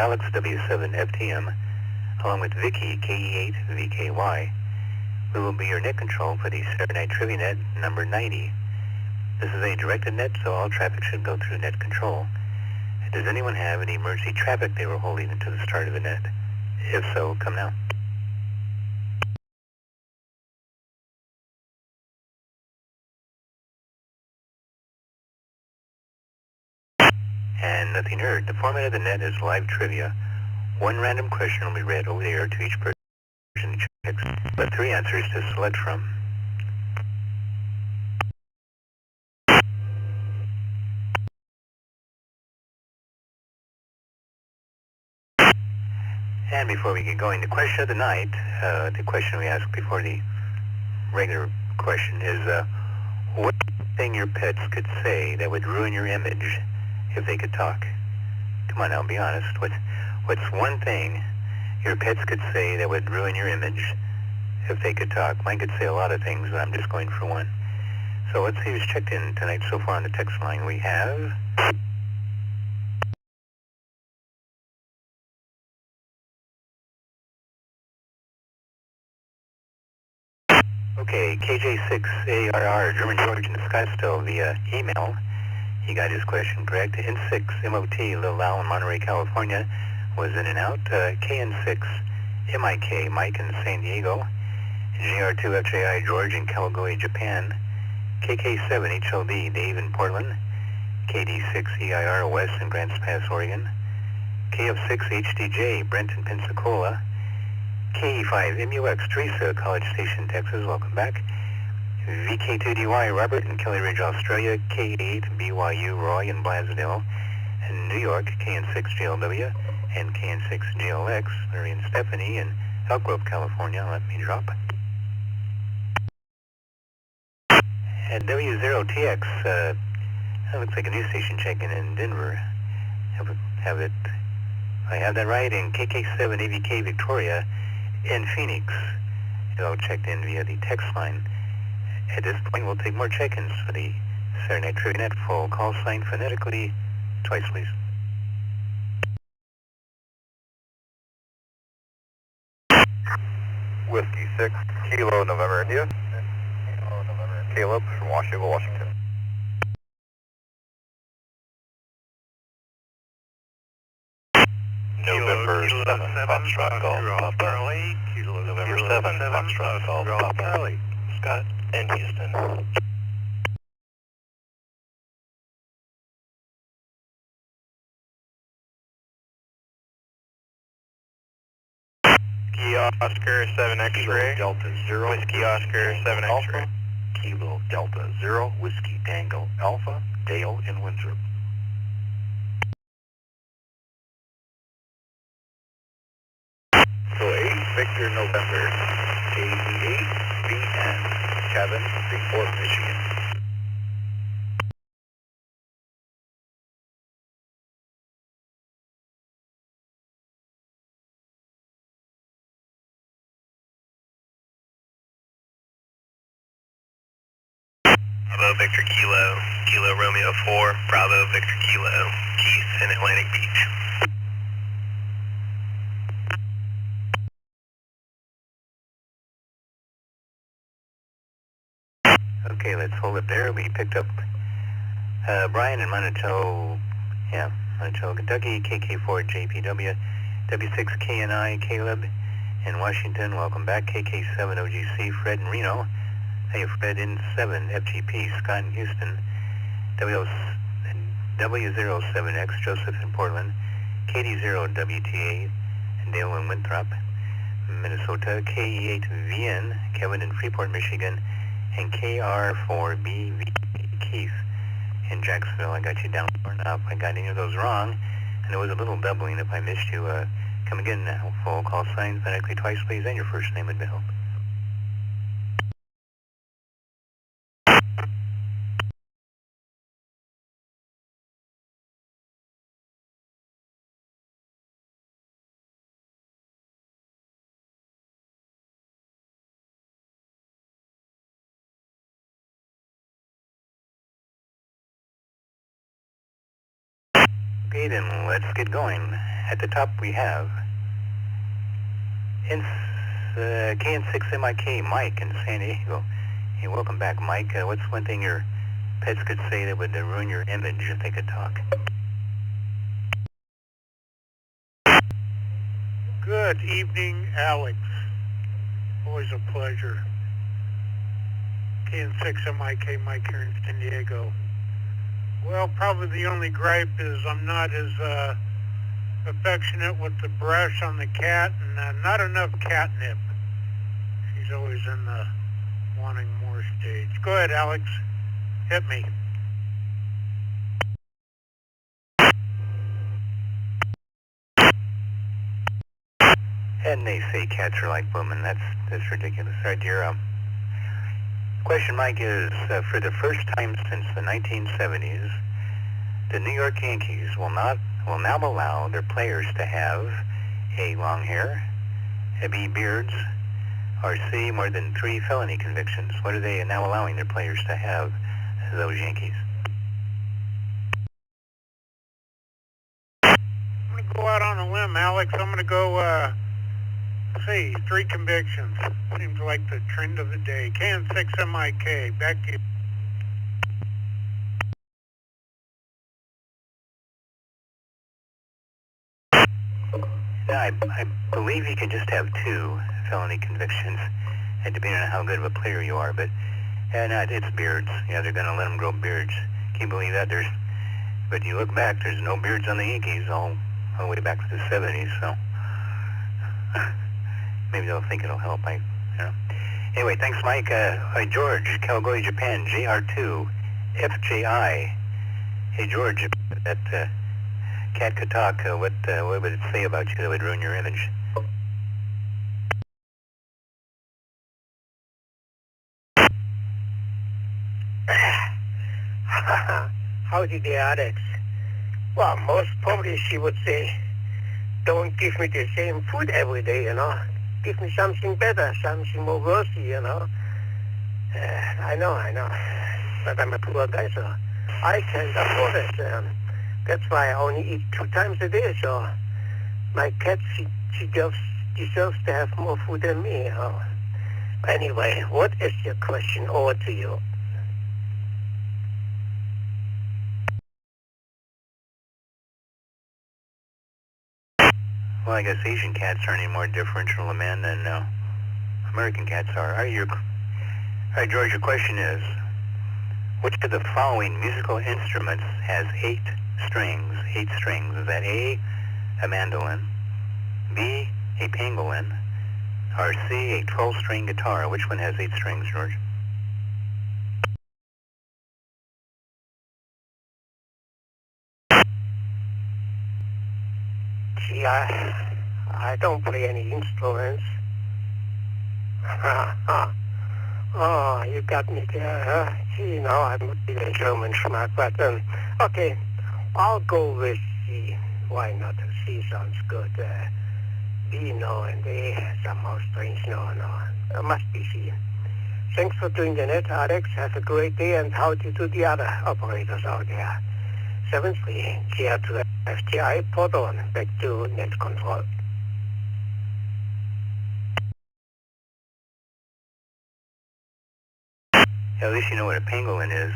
Alex W7FTM, along with Vicky KE8VKY. We will be your net control for the Saturday Night Trivia Net number 90. This is a directed net, so all traffic should go through net control. Does anyone have any emergency traffic they were holding until the start of the net? If so, come now. And nothing heard. The format of the net is live trivia. One random question will be read over the air to each person who checks, but 3 answers to select from. And before we get going, the question of the night, the question we asked before the regular question is, what thing your pets could say that would ruin your image if they could talk? Come on now, be honest. What's one thing your pets could say that would ruin your image if they could talk? Mine could say a lot of things, but I'm just going for one. So let's see who's checked in tonight so far on the text line. We have... Okay, KJ6ARR, German George in Scottsdale via email. He got his question correct. N6 MOT, Little Owl in Monterey, California, was in and out. KN6 MIK, Mike in San Diego. GR2 FJI, George in Kalgoorlie, Japan. KK7 HLD, Dave in Portland. KD6 EIR, West in Grants Pass, Oregon. KF6 HDJ, Brent in Pensacola. KE5 MUX, Teresa, College Station, Texas, welcome back. VK2DY, Robert in Kelly Ridge, Australia. K8 BYU, Roy in Blasdale, and New York. KN6 JLW and KN6 JLX, Larry and Stephanie in Elk Grove, California. Let me drop. At W0TX, that looks like a news station checking in Denver. I have that right. In KK7 AVK Victoria in Phoenix. It all checked in via the text line. At this point, we'll take more check-ins for the Saturday Night Trivia Net. Full call sign phonetically twice, please. Whiskey 6, Kilo November India. Caleb from Washington, Washington. November 7, Foxtrot Golf, Papa. November 7, Foxtrot Golf, Papa. Scott and Houston. Whiskey Oscar 7 X-ray. Delta 0. Whiskey Oscar 7 X-ray. Kilo Delta 0. Whiskey Tango Alpha. Dale in Winthrop. So 8 Victor November. 88 VN. Kevin, Freeport, Michigan. Bravo Victor Kilo, Kilo Romeo 4, Bravo Victor Kilo, Keith in Atlantic Beach. Okay, let's hold it there. We picked up Brian in Monticello, Kentucky, KK4 JPW, W6KNI, Caleb in Washington, welcome back. KK7 OGC, Fred in Reno. Hey, Fred in 7 FGP, Scott in Houston. W07X, Joseph in Portland. KD0WTA, Dale in Winthrop, Minnesota. KE8VN, Kevin in Freeport, Michigan. And KR4BV, Keith in Jacksonville. I got you down for enough. If I got any of those wrong, and there was a little doubling if I missed you, come again now. Full call sign phonetically twice, please, and your first name would be help. Okay, then let's get going. at the top we have KN6MIK Mike in San Diego. Hey, welcome back, Mike. What's one thing your pets could say that would ruin your image if they could talk? Good evening, Alex. Always a pleasure. KN6MIK Mike here in San Diego. Well, probably the only gripe is I'm not as affectionate with the brush on the cat, and not enough catnip. She's always in the wanting more stage. Go ahead, Alex. Hit me. And they say cats are like women. That's ridiculous. All right, dear. Question, Mike, is for the first time since the 1970s, the New York Yankees will now allow their players to have A, long hair, B, beards, or C, more than 3 felony convictions. What are they now allowing their players to have, those Yankees? I'm going to go out on a limb, Alex. I'm going to go, C, 3 convictions. Seems like the trend of the day. KN6MIK, back to you. I believe you can just have 2 felony convictions, depending on how good of a player you are. But it's beards. Yeah, they're going to let them grow beards. Can you believe that? But you look back, there's no beards on the Yankees all the way back to the 70s. So maybe they'll think it'll help. Anyway, thanks, Mike. George, Kawagoe, Japan, JR2, FJI. Hey, George, if that cat could talk, what would it say about you that would ruin your image? Howdy there, Alex. Well, most probably she would say, don't give me the same food every day, you know. Give me something better, something more worthy, you know. I know. But I'm a poor guy, so I can't afford it. That's why I only eat 2 times a day, so my cat, she deserves to have more food than me. Anyway, what is your question? Over to you. Well, I guess Asian cats aren't any more differential to men than American cats are. All right, George, your question is, which of the following musical instruments has 8 strings? 8 strings. Is that A, a mandolin, B, a pangolin, or C, a 12-string guitar? Which one has 8 strings, George? See, I don't play any instruments. Oh, you got me there, huh? See, now I'm really a German schmuck, but, okay, I'll go with C. Why not? C sounds good. B, no, and A, somehow strange. No. It must be C. Thanks for doing the net, Alex. Have a great day, and howdy to the other operators out there. 7-3, GR2 FTI, port on, back to net control. At least you know what a pangolin is.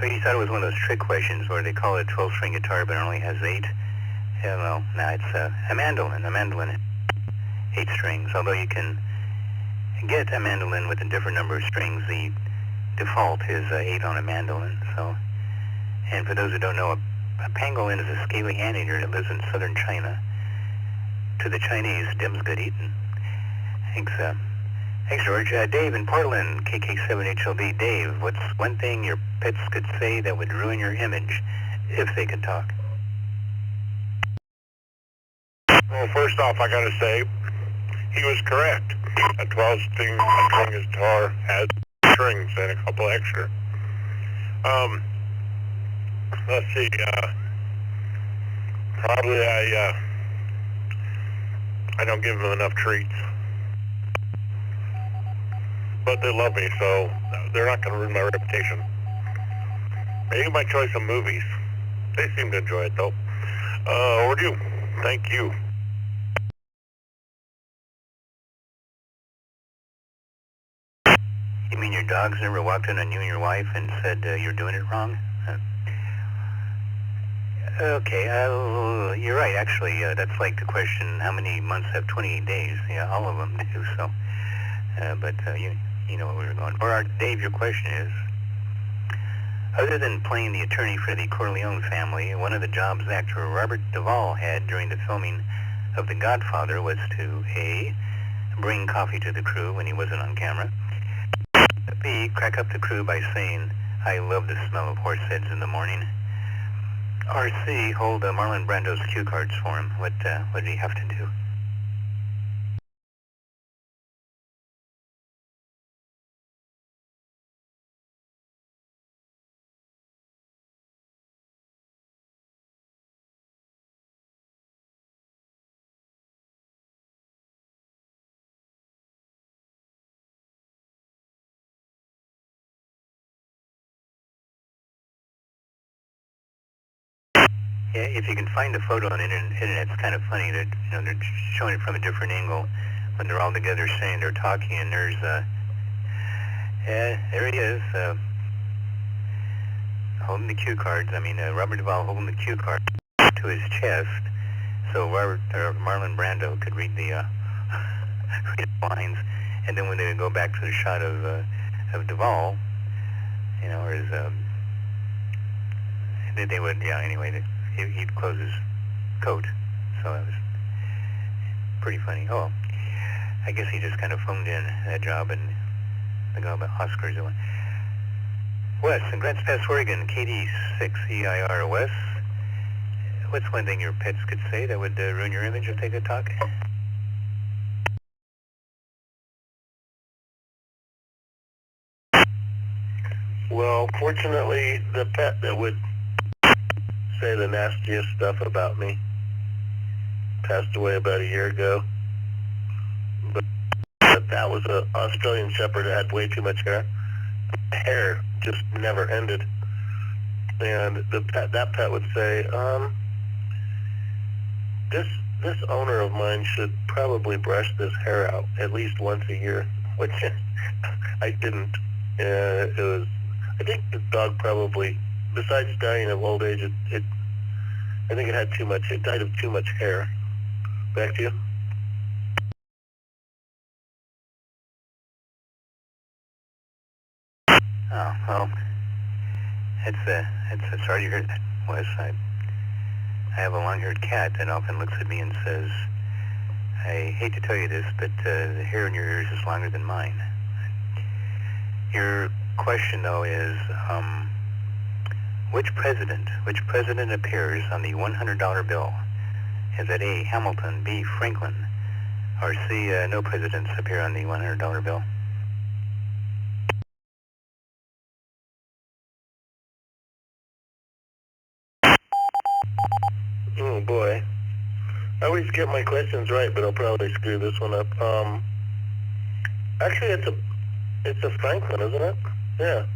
You thought it was one of those trick questions where they call it a 12-string guitar, but it only has 8. Yeah, well, no, it's a mandolin. A mandolin, 8 strings. Although you can get a mandolin with a different number of strings, the default is 8 on a mandolin. So, and for those who don't know, a pangolin is a scaly anteater that lives in southern China. To the Chinese, dim's good eating. Thanks, George. Dave in Portland, KK7HLB. Dave, what's one thing your pets could say that would ruin your image if they could talk? Well, first off, I gotta say, he was correct. A 12-string guitar has strings and a couple extra. Let's see, probably I don't give them enough treats. But they love me, so they're not going to ruin my reputation. Maybe my choice of movies. They seem to enjoy it, though. Overdue. Thank you. You mean your dogs never walked in on you and your wife and said you're doing it wrong? Okay, you're right, actually. That's like the question, how many months have 28 days? Yeah, all of them do, so. But you know where we're going. Or Dave, your question is, other than playing the attorney for the Corleone family, one of the jobs actor Robert Duvall had during the filming of The Godfather was to A, bring coffee to the crew when he wasn't on camera, B, crack up the crew by saying, I love the smell of horse heads in the morning, or C, hold Marlon Brando's cue cards for him. What did he have to do? Yeah, if you can find the photo on the internet, it's kind of funny that they're showing it from a different angle when they're all together saying they're talking, and there's there he is, holding the cue cards. I mean, Robert Duvall holding the cue card to his chest, so Marlon Brando could read the read the lines, and then when they would go back to the shot of Duvall, or his they would anyway. He'd close his coat, so it was pretty funny. Oh, I guess he just kind of phoned in that job and the guy about Oscars. Wes, in Grants Pass, Oregon, KD6EIR Wes. What's one thing your pets could say that would ruin your image if they could talk? Well, fortunately, the pet that would say the nastiest stuff about me passed away about a year ago. But that was an Australian Shepherd that had way too much hair. Hair just never ended. And that pet would say, this owner of mine should probably brush this hair out at least once a year, which I didn't. I think the dog probably, besides dying of old age, I think it died of too much hair. Back to you. Oh, well, it's sorry to hear that, Wes. I have a long-haired cat that often looks at me and says, I hate to tell you this, but the hair in your ears is longer than mine. Your question, though, is which president appears on the $100 bill? Is it A, Hamilton, B, Franklin, or C, no presidents appear on the $100 bill? Oh boy. I always get my questions right, but I'll probably screw this one up. Actually, it's a Franklin, isn't it? Yeah.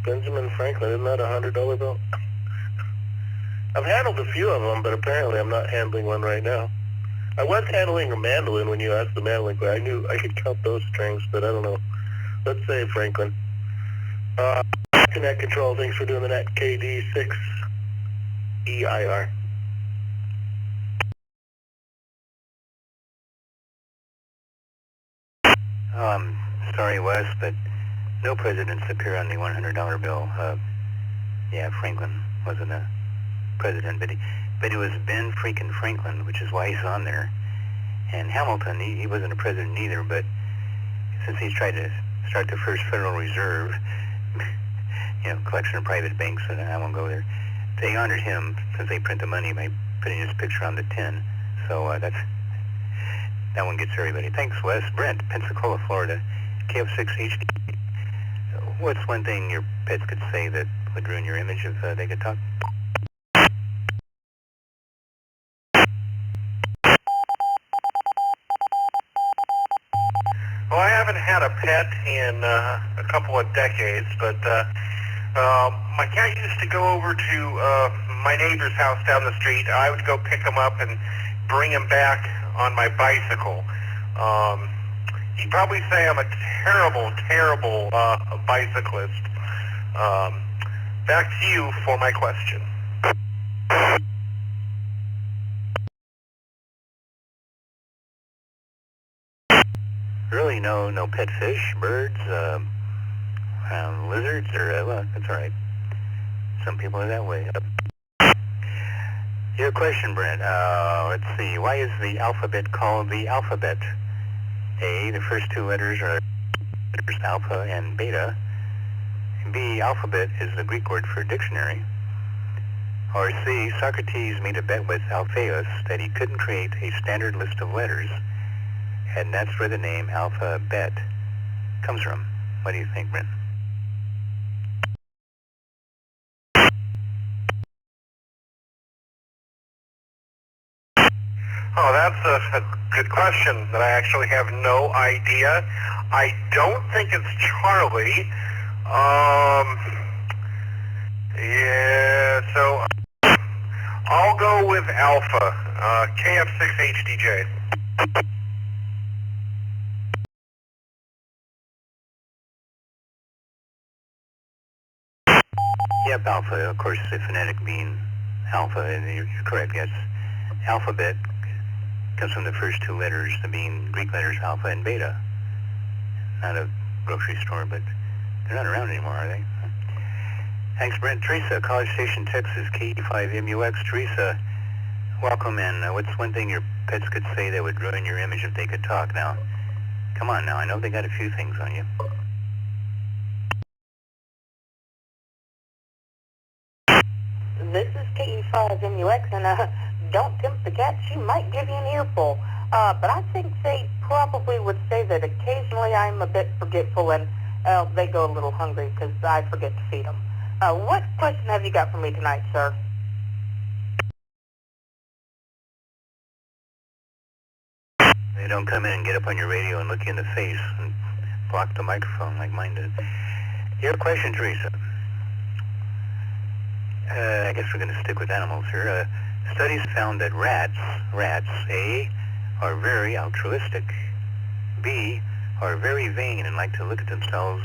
Benjamin Franklin, isn't that a $100 bill? I've handled a few of them, but apparently I'm not handling one right now. I was handling a mandolin when you asked the mandolin question. I knew I could count those strings, but I don't know. Let's say Franklin. Connect Control, thanks for doing the net. KD6EIR. Sorry, Wes, but no presidents appear on the $100 bill. Yeah, Franklin wasn't a president, but it was Ben freaking Franklin, which is why he's on there. And Hamilton, he wasn't a president either, but since he's tried to start the first Federal Reserve, collection of private banks, and I won't go there, they honored him since they print the money by putting his picture on the tin. So that one gets everybody. Thanks, Wes. Brent, Pensacola, Florida, KF6HD. What's one thing your pets could say that would ruin your image if they could talk? Well, I haven't had a pet in a couple of decades, but my cat used to go over to my neighbor's house down the street. I would go pick him up and bring him back on my bicycle. He'd probably say I'm a terrible, terrible bicyclist. Back to you for my question. Really, no pet fish, birds, lizards, or well, that's all right. Some people are that way. Your question, Brent. Let's see. Why is the alphabet called the alphabet? A, the first two letters are letters alpha and beta. B, alphabet is the Greek word for dictionary. Or C, Socrates made a bet with Alphaeus that he couldn't create a standard list of letters, and that's where the name alphabet comes from. What do you think, Brent? Oh, that's a good question that I actually have no idea. I don't think it's Charlie. Yeah, so I'll go with Alpha, KF6HDJ. Yep, alpha. Of course, the phonetic being alpha, and you're correct. Yes, alphabet comes from the first two letters, the being Greek letters alpha and beta. Not a grocery store, but they're not around anymore, are they? Thanks, Brent. Teresa, College Station, Texas, K5MUX. Teresa, welcome, and what's one thing your pets could say that would ruin your image if they could talk now? Come on now, I know they got a few things on you. This is KE5MUX, and don't tempt the cat. She might give you an earful. But I think they probably would say that occasionally I'm a bit forgetful, and they go a little hungry because I forget to feed them. What question have you got for me tonight, sir? They don't come in and get up on your radio and look you in the face and block the microphone like mine did. Your question, Teresa. I guess we're going to stick with animals here. Studies found that rats, A, are very altruistic, B, are very vain and like to look at themselves,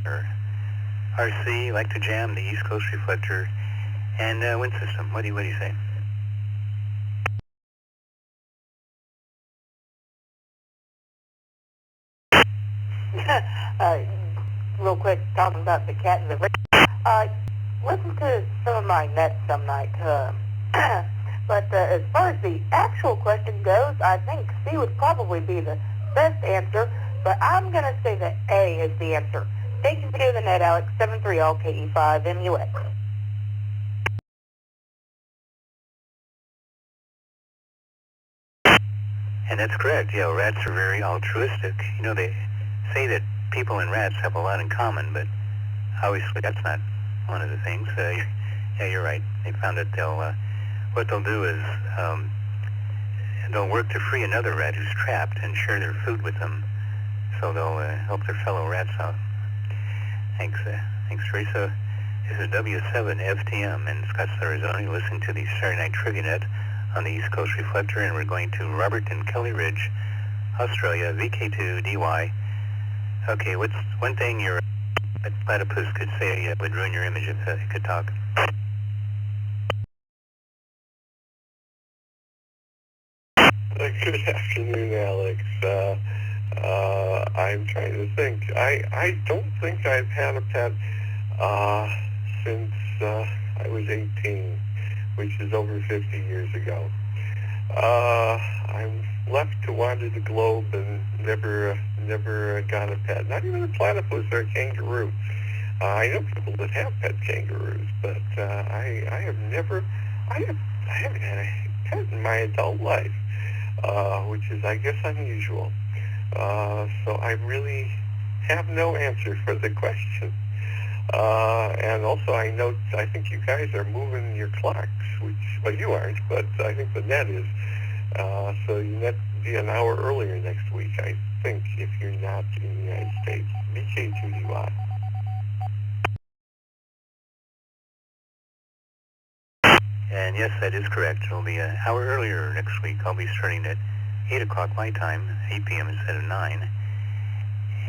or C, like to jam the East Coast Reflector and wind system. What do you say? Real quick, talking about the cat and the listen to some of my nets some night. But as far as the actual question goes, I think C would probably be the best answer, but I'm going to say that A is the answer. Thank you for doing the net, Alex. 73LKE5MUX. And that's correct. Yeah, rats are very altruistic. You know, they say that people and rats have a lot in common, but obviously that's not one of the things. Yeah, you're right. They found that what they'll do is they'll work to free another rat who's trapped and share their food with them. So they'll help their fellow rats out. Thanks, Teresa. This is W7FTM in Scottsdale, Arizona. You listen to the Saturday Night Trivia Net on the East Coast Reflector, and we're going to Robert and Kelly Ridge, Australia, VK2DY. Okay, what's one thing your platypus could say that would ruin your image if it could talk? Good afternoon, Alex. I'm trying to think. I don't think I've had a pet since I was 18, which is over 50 years ago. I'm left to wander the globe and never got a pet. Not even a platypus or a kangaroo. I know people that have pet kangaroos, but I haven't had a pet in my adult life, which is, I guess, unusual. So I really have no answer for the question. And also I think you guys are moving your clocks, well, you aren't, but I think the net is. So you net be an hour earlier next week, I think, if you're not in the United States. And yes, that is correct. It'll be an hour earlier next week. I'll be starting at 8 o'clock my time, 8 p.m. instead of 9.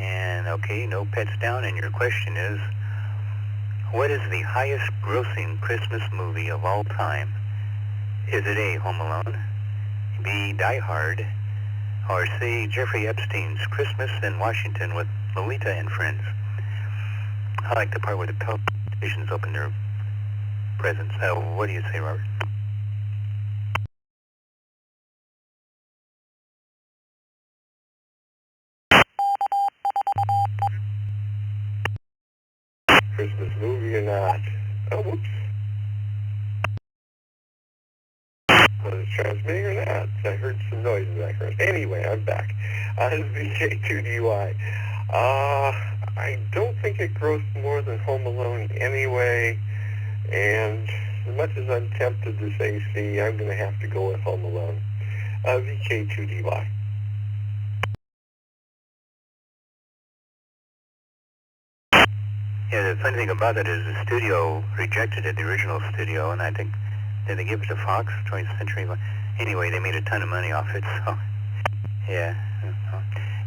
And okay, no pets down. And your question is, what is the highest grossing Christmas movie of all time? Is it A, Home Alone, B, Die Hard, or C, Jeffrey Epstein's Christmas in Washington with Lolita and Friends? I like the part where the politicians open their presents. What do you say, Robert? Christmas movie or not? Oh, whoops. Was it transmitting or not? I heard some noise in the background. Anyway, I'm back. This is VK2DY. I don't think it grossed more than Home Alone anyway, and as much as I'm tempted to say C, I'm going to have to go with Home Alone. VK2DY. Yeah, the funny thing about it is the studio rejected it, the original studio, and I think, did they give it to Fox, 20th Century? Anyway, they made a ton of money off it, so, yeah.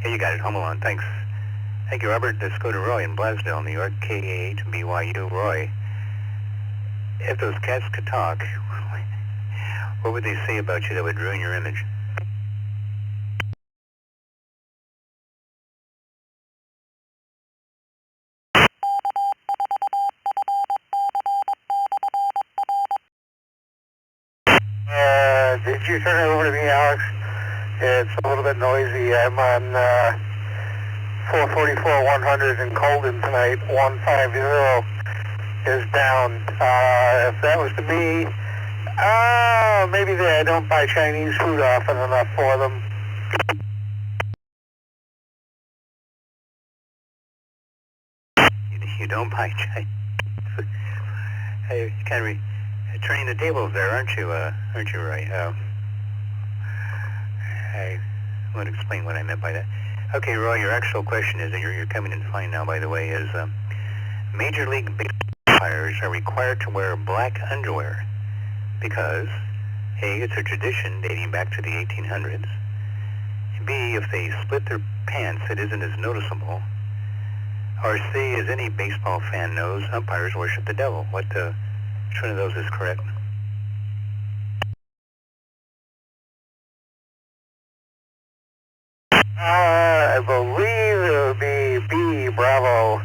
Hey, you got it, Home Alone, thanks. Thank you, Robert. Let's go to Roy in Blasdale, New York, KAH-BYU. Roy, if those cats could talk, what would they say about you that would ruin your image? Did you turn it over to me, Alex? It's a little bit noisy. I'm on 444-100 in Colden tonight. 150 is down. If that was to me, maybe I don't buy Chinese food often enough for them. You don't buy Chinese food. Hey, kind of turning the tables there, aren't you, Roy? I won't explain what I meant by that. Okay, Roy, your actual question is, and you're coming in fine now, by the way, is Major League Baseball players are required to wear black underwear because, A, it's a tradition dating back to the 1800s. B, if they split their pants, it isn't as noticeable. Or C, as any baseball fan knows, umpires worship the devil. Which one of those is correct? I believe it would be B, Bravo,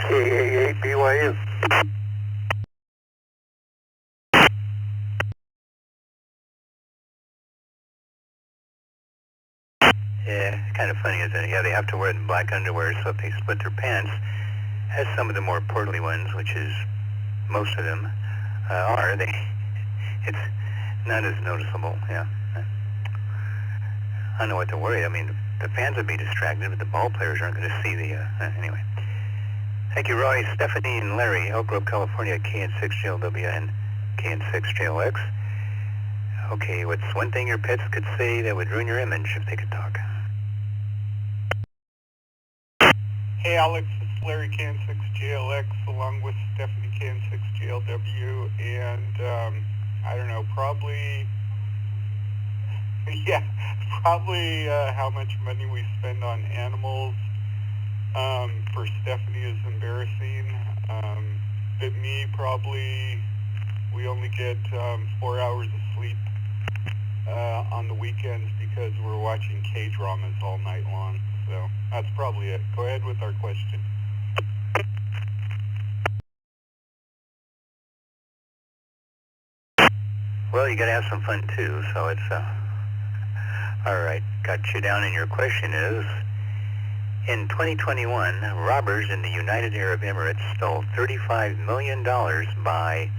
KA8BYU. Yeah, it's kind of funny, isn't it? Yeah, they have to wear the black underwear, so if they split their pants, as some of the more portly ones, which is most of them are, it's not as noticeable, yeah. I don't know what to worry. I mean, the fans would be distracted, but the ball players aren't going to see the, anyway. Thank you, Roy. Stephanie and Larry, Oak Grove, California, KN6JLW and KN6JLX. Okay, what's one thing your pets could say that would ruin your image if they could talk? Hey Alex, it's Larry KN6JLX along with Stephanie KN6JLW, and I don't know, probably how much money we spend on animals. For Stephanie is embarrassing. But me, probably we only get 4 hours of sleep on the weekends because we're watching K-dramas all night long. So that's probably it. Go ahead with our question. Well, you got to have some fun too, so it's all right. Got you down, and your question is: in 2021, robbers in the United Arab Emirates stole $35 million by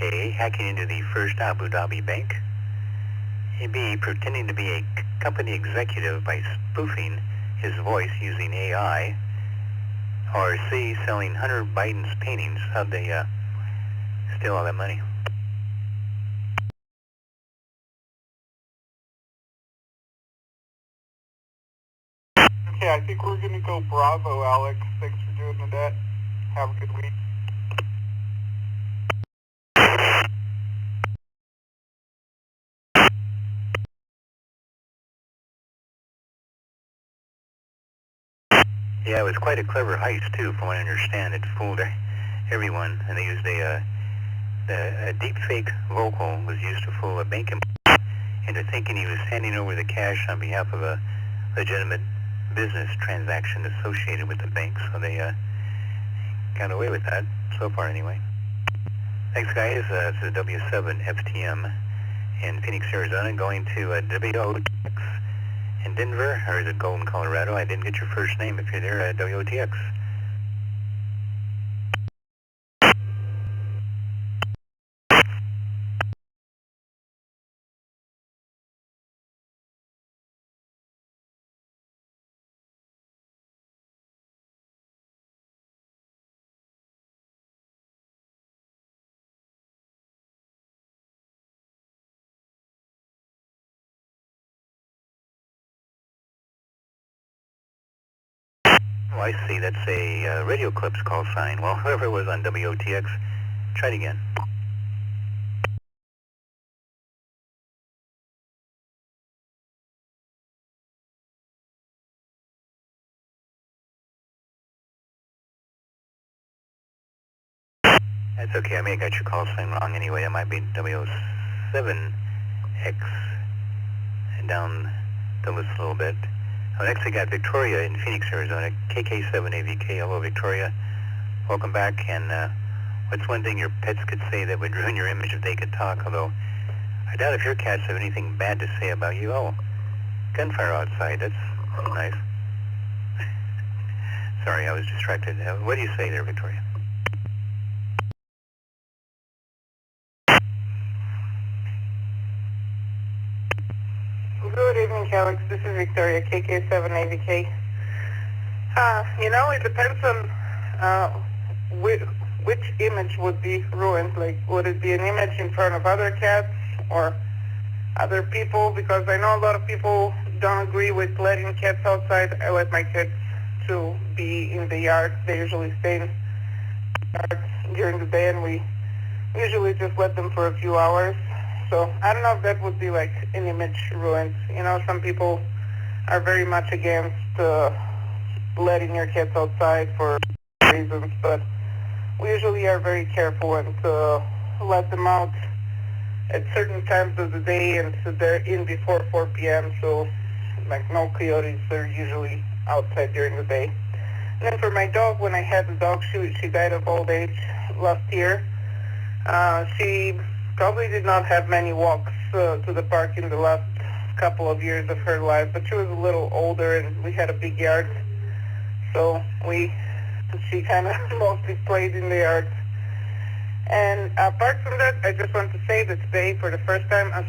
A, hacking into the First Abu Dhabi bank, B, pretending to be a company executive by spoofing his voice using AI, or C, selling Hunter Biden's paintings. How'd they steal all that money? Okay, I think we're going to go Bravo, Alex. Thanks for doing that. Have a good week. Yeah, it was quite a clever heist, too, from what I understand. It fooled everyone, and they used a deep fake vocal was used to fool a bank employee into thinking he was handing over the cash on behalf of a legitimate business transaction associated with the bank, so they got away with that, so far anyway. Thanks, guys. This is W7 FTM in Phoenix, Arizona, going to WOTX in Denver, or is it Golden, Colorado? I didn't get your first name if you're there at WOTX. Oh, I see. That's a Radio Clips call sign. Well, whoever was on WOTX, try it again. That's okay. I may have got your call sign wrong anyway. It might be W7X and down the list a little bit. Oh, next we got Victoria in Phoenix, Arizona, KK7AVK. Hello, Victoria. Welcome back. And what's one thing your pets could say that would ruin your image if they could talk? Although I doubt if your cats have anything bad to say about you. Oh, gunfire outside. That's nice. Sorry, I was distracted. What do you say there, Victoria? Good evening, Alex. This is Victoria, KK7AVK. It depends on which image would be ruined. Like, would it be an image in front of other cats or other people? Because I know a lot of people don't agree with letting cats outside. I let my kids to be in the yard. They usually stay in the yard during the day, and we usually just let them for a few hours. So I don't know if that would be like an image ruined. Some people are very much against letting your cats outside for reasons, but we usually are very careful and let them out at certain times of the day, and so they're in before 4 p.m. So like no coyotes, they're usually outside during the day. And then for my dog, when I had the dog, she died of old age last year. She probably did not have many walks to the park in the last couple of years of her life, but she was a little older and we had a big yard, so she kind of mostly played in the yard. And apart from that, I just want to say that today, for the first time, I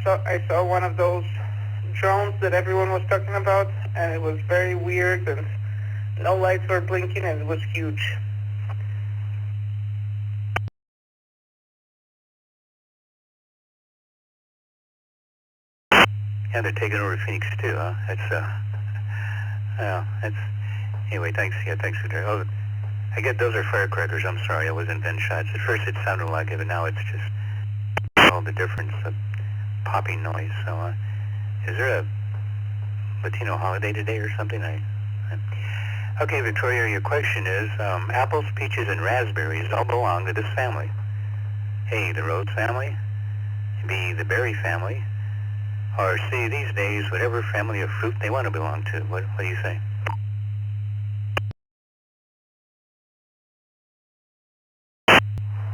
saw one of those drones that everyone was talking about, and it was very weird, and no lights were blinking, and it was huge. Yeah, they're taking over Phoenix too, huh? That's, anyway, thanks, Victoria. Oh, I get those are firecrackers, I'm sorry, it wasn't gunshots. At first it sounded like it, but now it's just all the difference of popping noise. So, is there a Latino holiday today or something? Okay, Victoria, your question is, apples, peaches, and raspberries all belong to this family. A, the Rhodes family, B, the Berry family, or C, these days, whatever family of fruit they want to belong to. What do you say?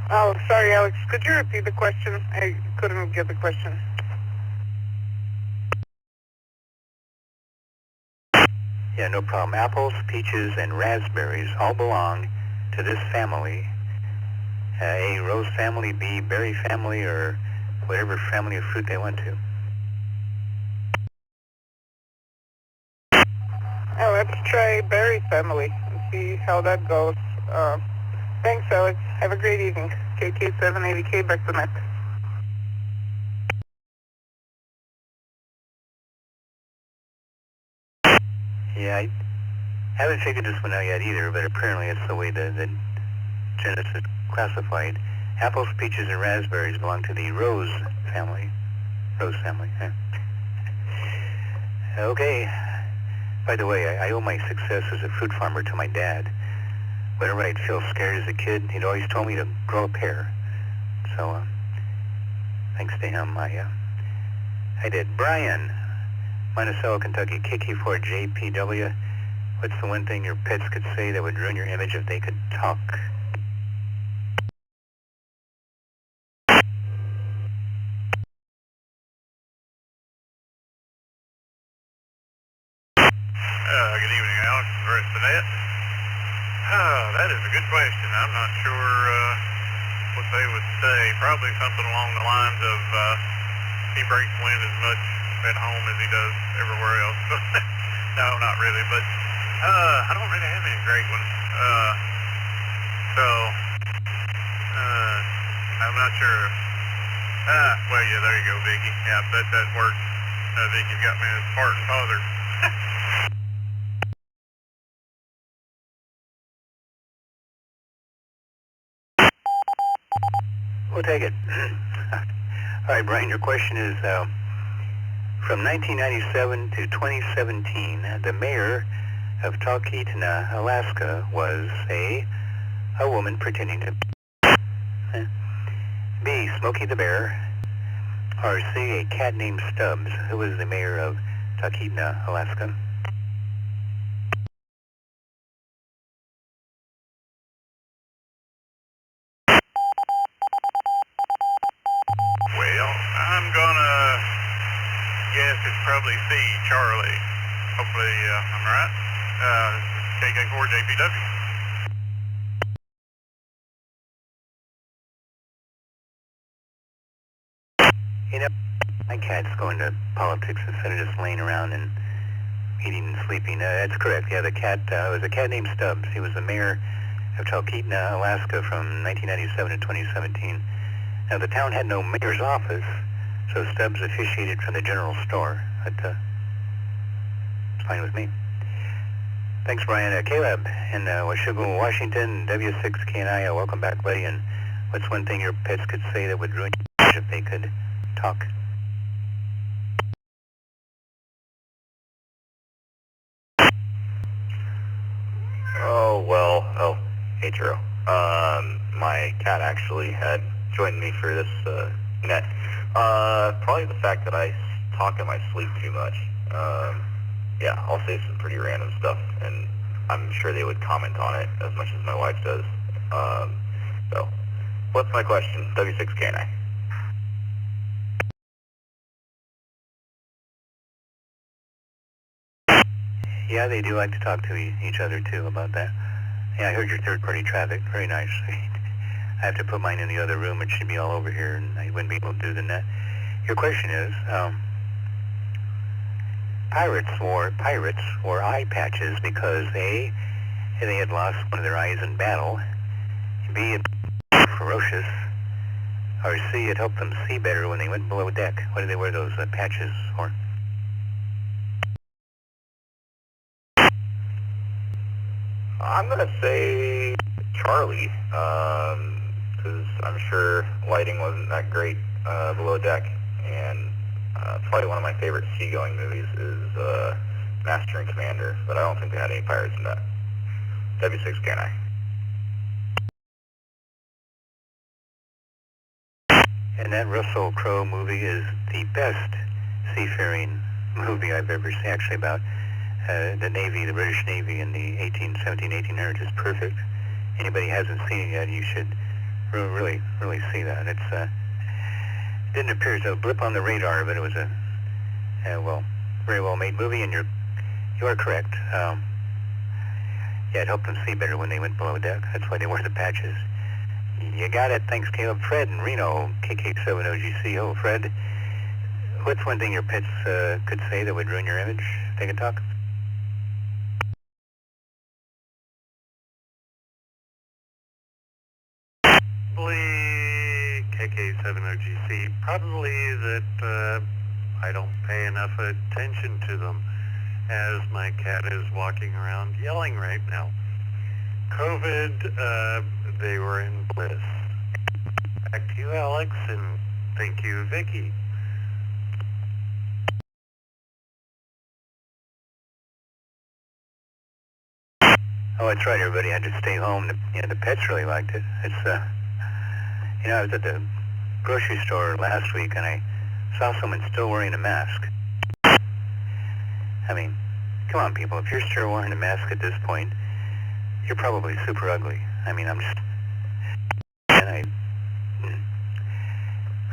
Oh, sorry, Alex. Could you repeat the question? I couldn't get the question. Yeah, no problem. Apples, peaches, and raspberries all belong to this family. A, Rose family, B, Berry family, or whatever family of fruit they want to. Oh, let's try Berry family and see how that goes. Thanks, Alex. Have a great evening. KK780K, back to net. Yeah, I haven't figured this one out yet either, but apparently it's the way the genus is classified. Apples, peaches, and raspberries belong to the Rose family. Rose family, yeah. Okay. By the way, I owe my success as a fruit farmer to my dad. Whenever I'd feel scared as a kid, he'd always told me to grow a pear. So, thanks to him, I did. Brian, Monticello, Kentucky, KK4JPW. What's the one thing your pets could say that would ruin your image if they could talk? Good evening, Alex. The rest of that? That is a good question. I'm not sure what they would say. Probably something along the lines of he breaks wind as much at home as he does everywhere else. No, not really, but I don't really have any great ones. I'm not sure. Well, yeah, there you go, Vicky. Yeah, that works. Vicky's got me as Spartan father. We'll take it. All right, Brian, your question is, from 1997 to 2017, the mayor of Talkeetna, Alaska was A woman pretending to B, Smokey the Bear, or C, a cat named Stubbs, who was the mayor of Talkeetna, Alaska. Well, I'm gonna guess it's probably C, Charlie. Hopefully, I'm right. KK4JPW. You know, my cat's going to politics instead of just laying around and eating and sleeping. That's correct. Yeah, the cat was a cat named Stubbs. He was the mayor of Talkeetna, Alaska from 1997 to 2017. Now, the town had no mayor's office, so Stubbs officiated from the general store. It's fine with me. Thanks, Brian. Caleb in Washougal, Washington, W6KNI, welcome back, buddy. And what's one thing your pets could say that would ruin your if they could talk? Hey, Drew. My cat actually had joined me for this net. Probably the fact that I talk in my sleep too much. Yeah, I'll say some pretty random stuff, and I'm sure they would comment on it as much as my wife does. So, what's my question? W6KNI. Yeah, they do like to talk to each other, too, about that. Yeah, I heard your third-party traffic. Very nice. I have to put mine in the other room. It should be all over here, and I wouldn't be able to do the net. Your question is, pirates wore eye patches because A, they had lost one of their eyes in battle, B, it was ferocious, or C, it helped them see better when they went below deck. What do they wear those patches for? I'm going to say Charlie, because I'm sure lighting wasn't that great below deck, and probably one of my favorite seagoing movies is Master and Commander, but I don't think they had any pirates in that. W6KNI. And that Russell Crowe movie is the best seafaring movie I've ever seen, actually, about the Navy, the British Navy in the 1800s is perfect. Anybody hasn't seen it yet, you should really see that. It's didn't appear as a blip on the radar, but it was a very well made movie, and you are correct. Yeah, it helped them see better when they went below deck. That's why they wore the patches. You got it. Thanks, Caleb. Fred in Reno, KK7OGC. Oh, Fred, what's one thing your pets could say that would ruin your image? They could talk. KK7OGC, probably that I don't pay enough attention to them, as my cat is walking around yelling right now. COVID, they were in bliss. Back to you, Alex, and thank you, Vicky. Oh, that's right, everybody had to stay home. The pets really liked it. It's, I was at the grocery store last week and I saw someone still wearing a mask. I mean, come on, people. If you're still wearing a mask at this point, you're probably super ugly. I mean,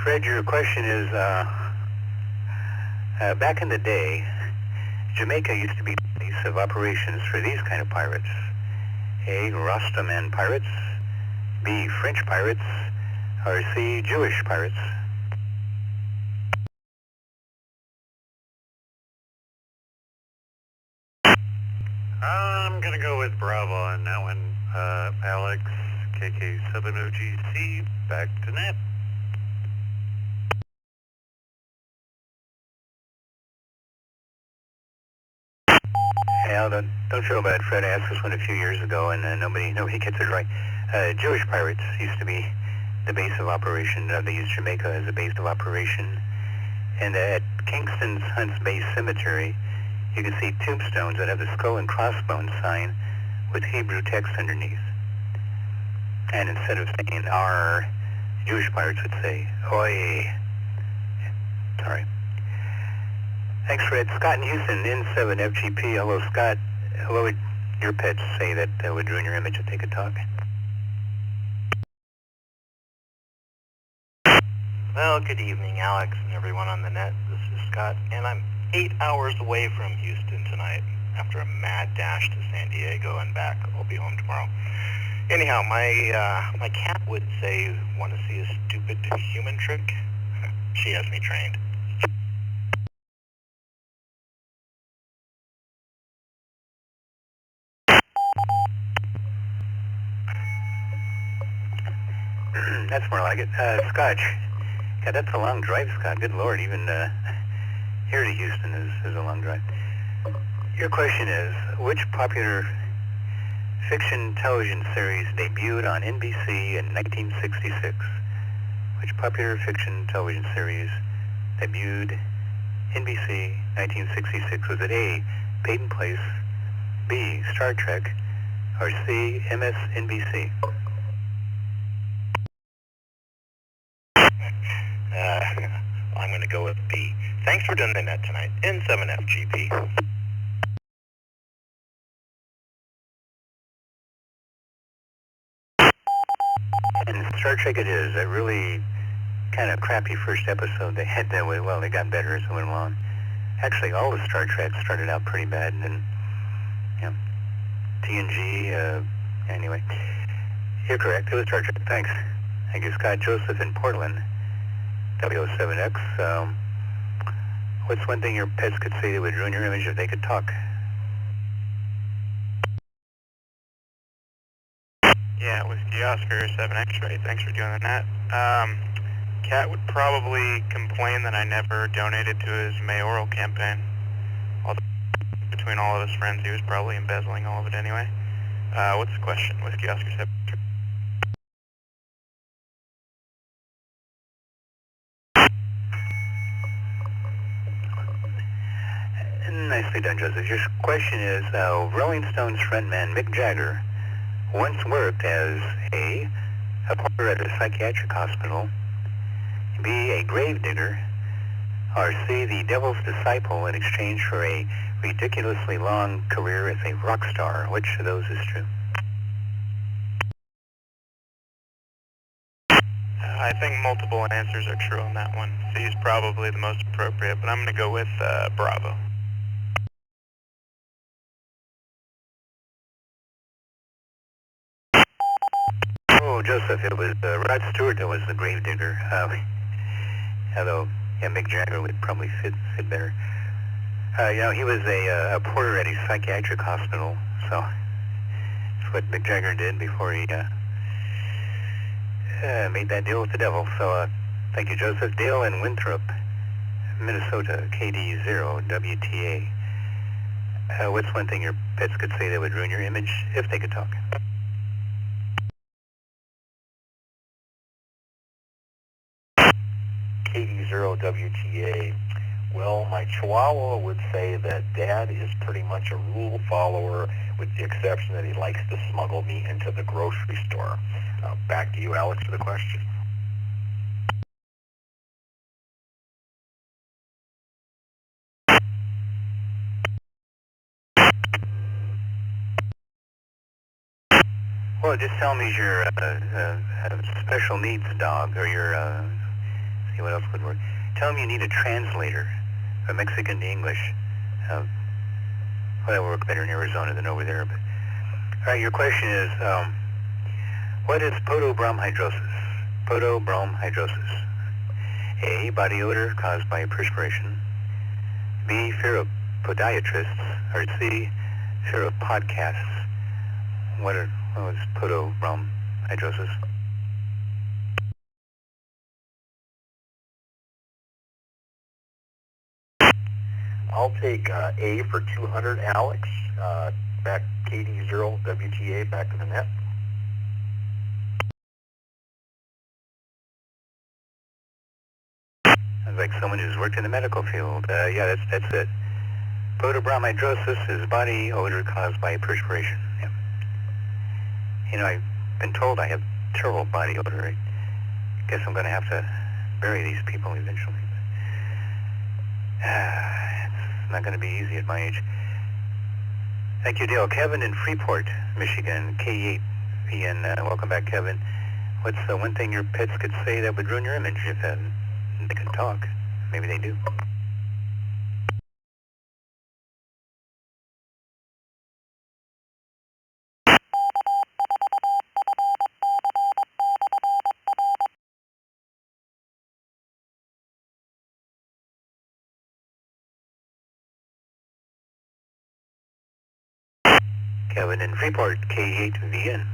Fred, your question is, back in the day, Jamaica used to be the base of operations for these kind of pirates. A, Rastaman pirates, B, French pirates, or C, Jewish pirates. I'm going to go with Bravo on that one. Alex, KK7OGC, back to net. Yeah, don't feel bad, Fred. I asked this one a few years ago, and nobody gets it right. Jewish pirates used to be the base of operation. They used Jamaica as a base of operation. And at Kingston's Hunts Bay Cemetery, you can see tombstones that have the skull and crossbones sign with Hebrew text underneath. And instead of saying "R," Jewish pirates would say "Oi." Sorry. Thanks, Fred. Scott in Houston, N7FGP. Hello, Scott. What would your pets say that would ruin your image if they could talk? Well, good evening, Alex and everyone on the net. This is Scott, and I'm 8 hours away from Houston tonight after a mad dash to San Diego and back. I'll be home tomorrow. Anyhow, my cat would say, "Want to see a stupid human trick?" She has me trained. That's more like it. Scotch. Yeah, that's a long drive, Scott. Good Lord, even here to Houston is a long drive. Your question is, which popular fiction television series debuted on NBC in 1966? Which popular fiction television series debuted NBC 1966? Was it A, Peyton Place, B, Star Trek, or C, MSNBC? I'm going to go with B. Thanks for doing the net tonight. N7FGP. And Star Trek it is. A really kind of crappy first episode. They had that way. Well, they got better as it went along. Actually, all the Star Trek started out pretty bad, and then, TNG, anyway. You're correct. It was Star Trek. Thanks. Thank you, Scott. Joseph in Portland, W07X. What's one thing your pets could say that would ruin your image if they could talk? Yeah, Whiskey Oscar 7X-ray. Thanks for doing that. Cat would probably complain that I never donated to his mayoral campaign. Although between all of his friends, he was probably embezzling all of it anyway. What's the question? Whiskey Oscar 7X-ray. Nicely done, Joseph. Your question is, Rolling Stones frontman Mick Jagger once worked as A, porter at a psychiatric hospital, B, a gravedigger, or C, the devil's disciple in exchange for a ridiculously long career as a rock star. Which of those is true? I think multiple answers are true on that one. C is probably the most appropriate, but I'm going to go with Bravo. Oh, Joseph, it was Rod Stewart that was the gravedigger. Although, Mick Jagger would probably fit better. He was a porter at a psychiatric hospital, so that's what Mick Jagger did before he made that deal with the devil. So, thank you, Joseph. Dale in Winthrop, Minnesota, KD0WTA. What's one thing your pets could say that would ruin your image if they could talk? KD0WTA. Well, my Chihuahua would say that Dad is pretty much a rule follower with the exception that he likes to smuggle me into the grocery store. Back to you, Alex, for the question. Well, just tell me your special needs dog, or your, see what else would work. Tell me you need a translator from Mexican to English. Well, that would work better in Arizona than over there. But, all right, your question is, what is podobromhydrosis? Podobromhydrosis. A, body odor caused by perspiration. B, fear of podiatrists. Or C, fear of podcasts. What was podobromhydrosis? I'll take A for 200, Alex. Back KD0 WTA, back to the net. Sounds like someone who's worked in the medical field. Yeah, that's it. Podobromhydrosis is body odor caused by perspiration. Yeah. You know, I've been told I have terrible body odor. I guess I'm going to have to bury these people eventually. It's not going to be easy at my age. Thank you, Dale. Kevin in Freeport, Michigan, K8VN. Welcome back, Kevin. What's the one thing your pets could say that would ruin your image if they can talk? Maybe they do. Kevin in Freeport, K8VN.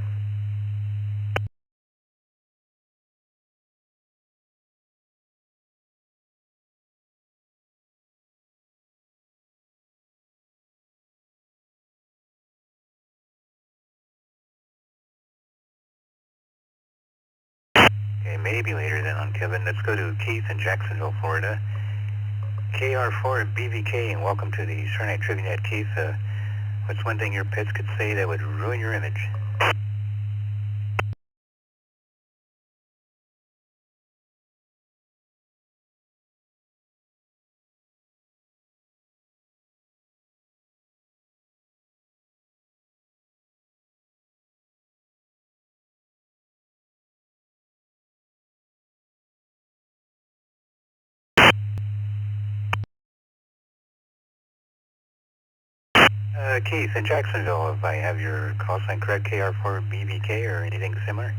Okay, maybe later then on Kevin. Let's go to Keith in Jacksonville, Florida. KR4BVK, and welcome to the Saturday Night Trivia Net, Keith. What's one thing your pets could say that would ruin your image? Keith in Jacksonville, if I have your call sign correct, KR4BVK or anything similar?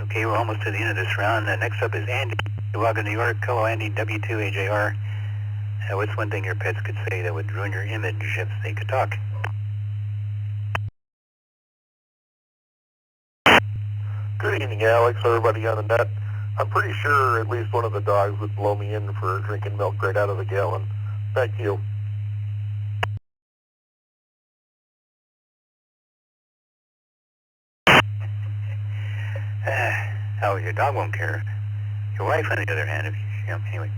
Okay, we're almost to the end of this round. Next up is Andy, Chihuahua, New York. Hello, Andy, W2AJR. What's one thing your pets could say that would ruin your image if they could talk? Good evening, Alex, everybody on the net. I'm pretty sure at least one of the dogs would blow me in for drinking milk right out of the gallon. Thank you. Oh, your dog won't care. Your wife, on the other hand, if anyway.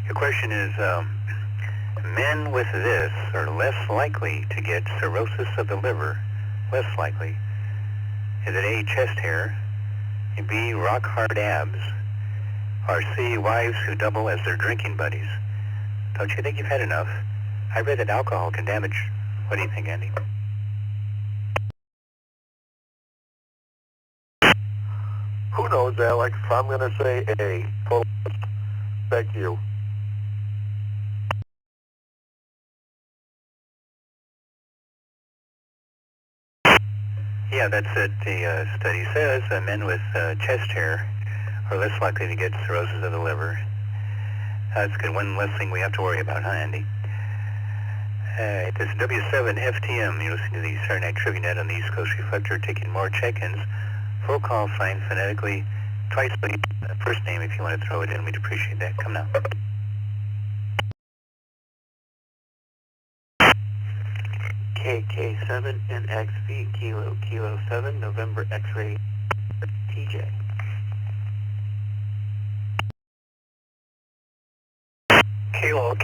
Your question is, men with this are less likely to get cirrhosis of the liver. Less likely. Is it A, chest hair, B, rock hard abs, or C, wives who double as their drinking buddies? Don't you think you've had enough? I read that alcohol can damage. What do you think, Andy? Who knows, Alex? I'm going to say A. Thank you. Yeah, that's it. The study says men with chest hair are less likely to get cirrhosis of the liver. That's good. One less thing we have to worry about, huh, Andy? This is W7FTM. You're listening to the Saturday Night Trivia Net on the East Coast Reflector, taking more check-ins. Full call sign phonetically, twice please. First name if you want to throw it in. We'd appreciate that. Come now. KK7NXV, Kilo 7, November X-ray, TJ. Kilo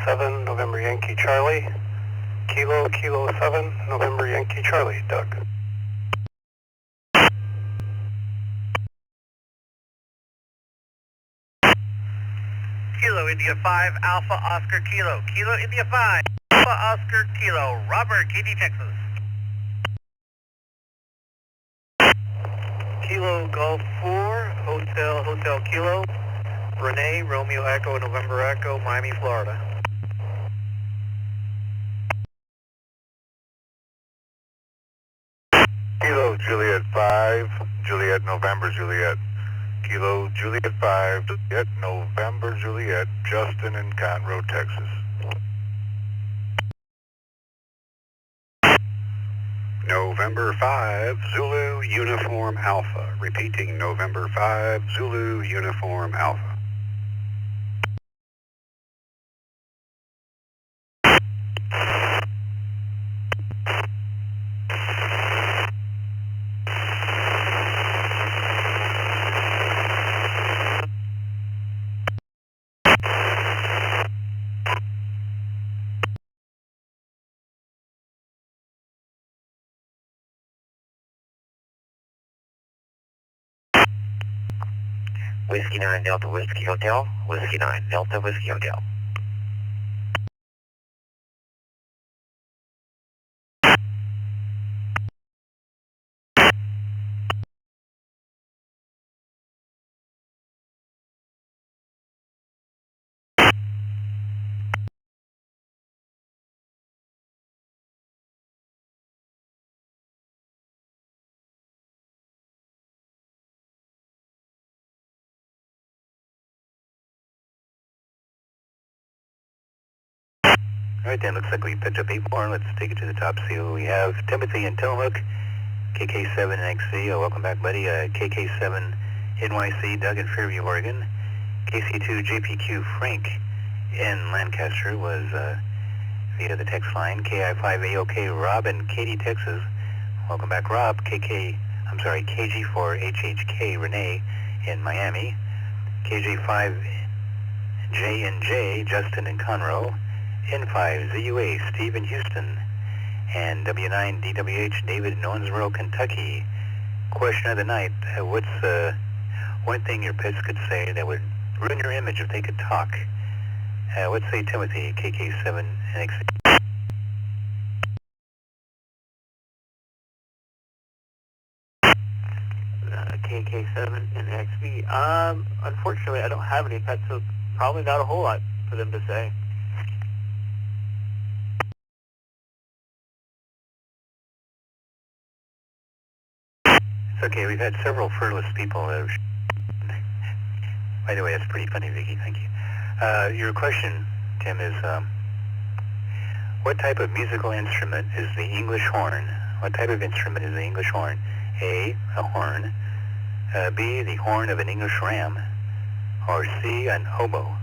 7, November Yankee Charlie. Kilo 7, November Yankee Charlie, Doug. Kilo India 5, Alpha Oscar Kilo. Kilo India 5, Alpha Oscar Kilo. Robert, Katy, Texas. Kilo Golf 4, Hotel Kilo. Renee, Romeo Echo, November Echo, Miami, Florida. Kilo Juliet 5, Juliet November Juliet. Kilo Juliet 5, Juliet November Juliet, Justin in Conroe, Texas. November 5, Zulu Uniform Alpha. Repeating, November 5, Zulu Uniform Alpha. Whiskey 9 Delta Whiskey Hotel, Whiskey 9 Delta Whiskey Hotel. All right, then, looks like we picked up 8-4. Let's take it to the top, see who we have. Timothy in Tillamook, KK7NXC. Welcome back, buddy. KK7NYC, Doug in Fairview, Oregon. KC2JPQ Frank in Lancaster was via the text line. KI5AOK Rob in Katy, Texas. Welcome back, Rob. KG4HHK Renee in Miami. KJ5JNJ Justin in Conroe. N5ZUA Steve in Houston. And W9DWH David in Owensboro, Kentucky. Question of the night, what's one thing your pets could say that would ruin your image if they could talk? Let's say Timothy, KK7NXC. KK7NXV. Unfortunately, I don't have any pets, so probably not a whole lot for them to say. It's okay, we've had several furless people that have... By the way, that's pretty funny, Vicky, thank you. Your question, Tim, is what type of musical instrument is the English horn? What type of instrument is the English horn? A horn. B, the horn of an English ram. Or C, an oboe.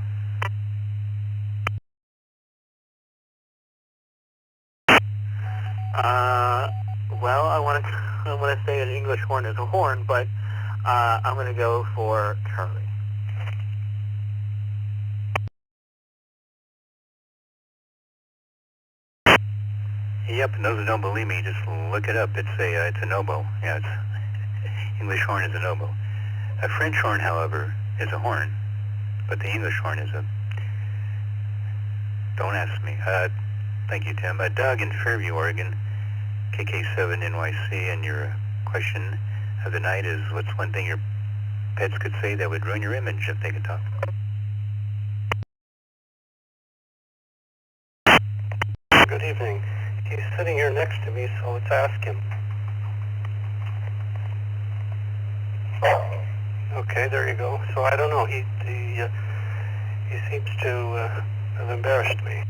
Well, I want to say an English horn is a horn, but I'm going to go for Charlie. Yep, and those who don't believe me, just look it up. It's an oboe. Yeah, it's English horn is an oboe. A French horn, however, is a horn, but the English horn is a... Don't ask me. Thank you, Tim. Doug in Fairview, Oregon, KK7NYC, and your question of the night is, what's one thing your pets could say that would ruin your image if they could talk? Good evening. He's sitting here next to me, so let's ask him. Okay, there you go. So I don't know. He seems to have embarrassed me.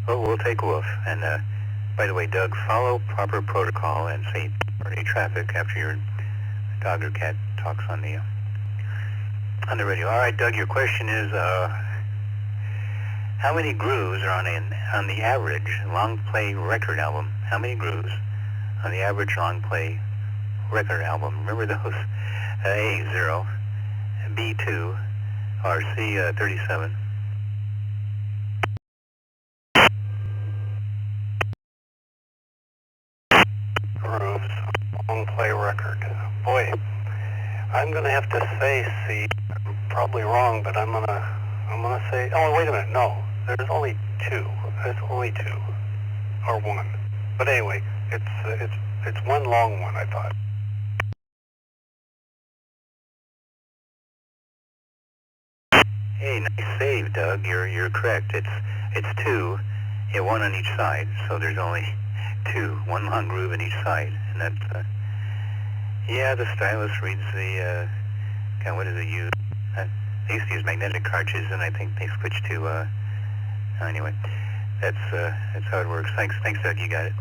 Oh, we'll take Wolf. And by the way, Doug, follow proper protocol and say traffic after your dog or cat talks on the On the radio. All right, Doug, your question is, how many grooves are on the average long play record album? How many grooves on the average long play record album? Remember those? A0, B2, or C37. Grooves, long play record. Boy, I'm gonna have to say C. I'm probably wrong, but I'm gonna say. Oh, wait a minute. No, there's only two. There's only two, or one. But anyway, it's one long one, I thought. Hey, nice save, Doug. You're correct. It's two, one on each side. So there's only two, one long groove on each side, and that's yeah. The stylus reads the what does it use? They used to use magnetic cartridges, and I think they switched to anyway. That's how it works. Thanks, Doug. You got it.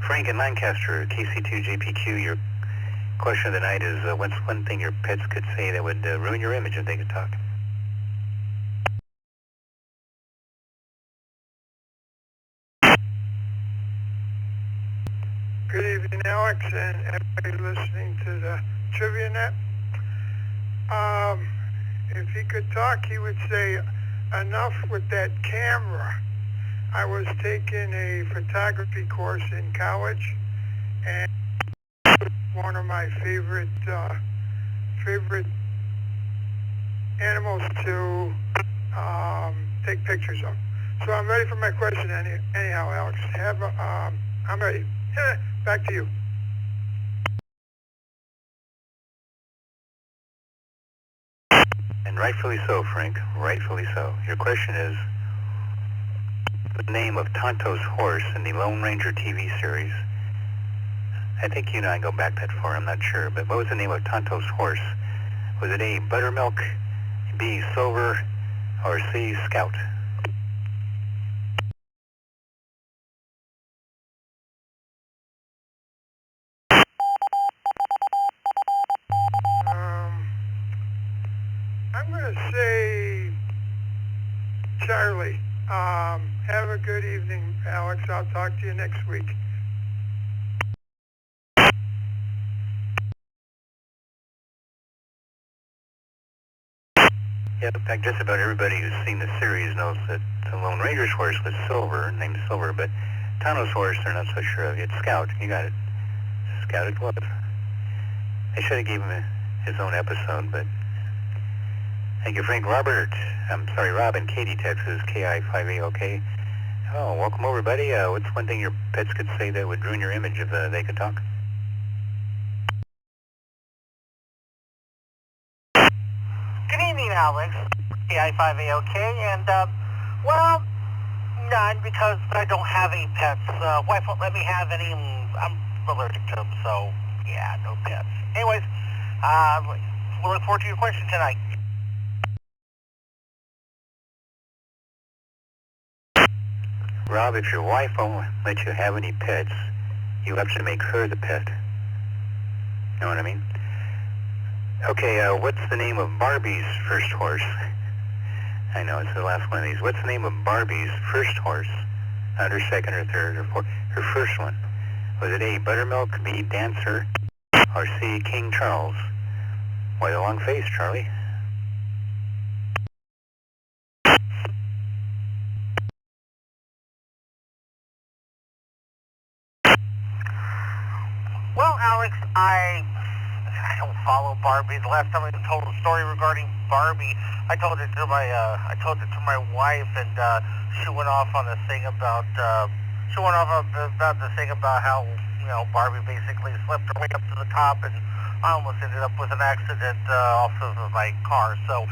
Frank in Lancaster, KC2JPQ. Your question of the night is, what's one thing your pets could say that would ruin your image if they could talk? Good evening, Alex, and everybody listening to the Trivia Net. If he could talk, he would say, enough with that camera. I was taking a photography course in college, and one of my favorite animals to take pictures of. So I'm ready for my question anyhow, Alex. I'm ready. Back to you. And rightfully so, Frank. Rightfully so. Your question is the name of Tonto's horse in the Lone Ranger TV series. I think you and I go back that far, I'm not sure. But what was the name of Tonto's horse? Was it A, Buttermilk, B, Silver, or C, Scout? I'm going to say Charlie. Have a good evening, Alex. I'll talk to you next week. Yeah, in fact, just about everybody who's seen the series knows that the Lone Ranger's horse was Silver, named Silver, but Tonto's horse, they're not so sure of. It's Scout. You got it. Scout it was. I should have given him his own episode, but... Thank you, Frank. Rob in Katy, Texas, KI5AOK. Oh, welcome over, buddy. What's one thing your pets could say that would ruin your image if they could talk? Good evening, Alex. KI5AOK, and, well, none, because I don't have any pets. Wife won't let me have any. I'm allergic to them, so, yeah, no pets. Anyways, we'll look forward to your question tonight. Rob, if your wife won't let you have any pets, you have to make her the pet. You know what I mean? Okay, what's the name of Barbie's first horse? I know, it's the last one of these. What's the name of Barbie's first horse? Not her second or third or fourth. Her first one. Was it A, Buttermilk, B, Dancer, or C, King Charles? Why the long face, Charlie? Well, Alex, I don't follow Barbie. The last time I told a story regarding Barbie, I told it to my wife, and she went off on a thing about the thing about how Barbie basically slipped her way up to the top, and I almost ended up with an accident off of my car. So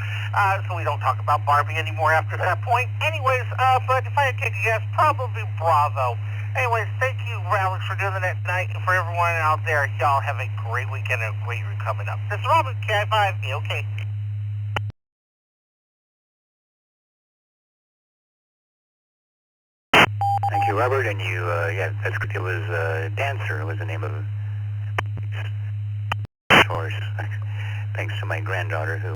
we don't talk about Barbie anymore after that point. Anyways, but if I had to take a guess, probably Bravo. Anyways, thank you, Alex, for doing that tonight, and for everyone out there, y'all have a great weekend and a great week coming up. This is Robert, KI5, okay. Thank you, Robert, and you, yeah, it was Dancer was the name of the horse. Thanks to my granddaughter who,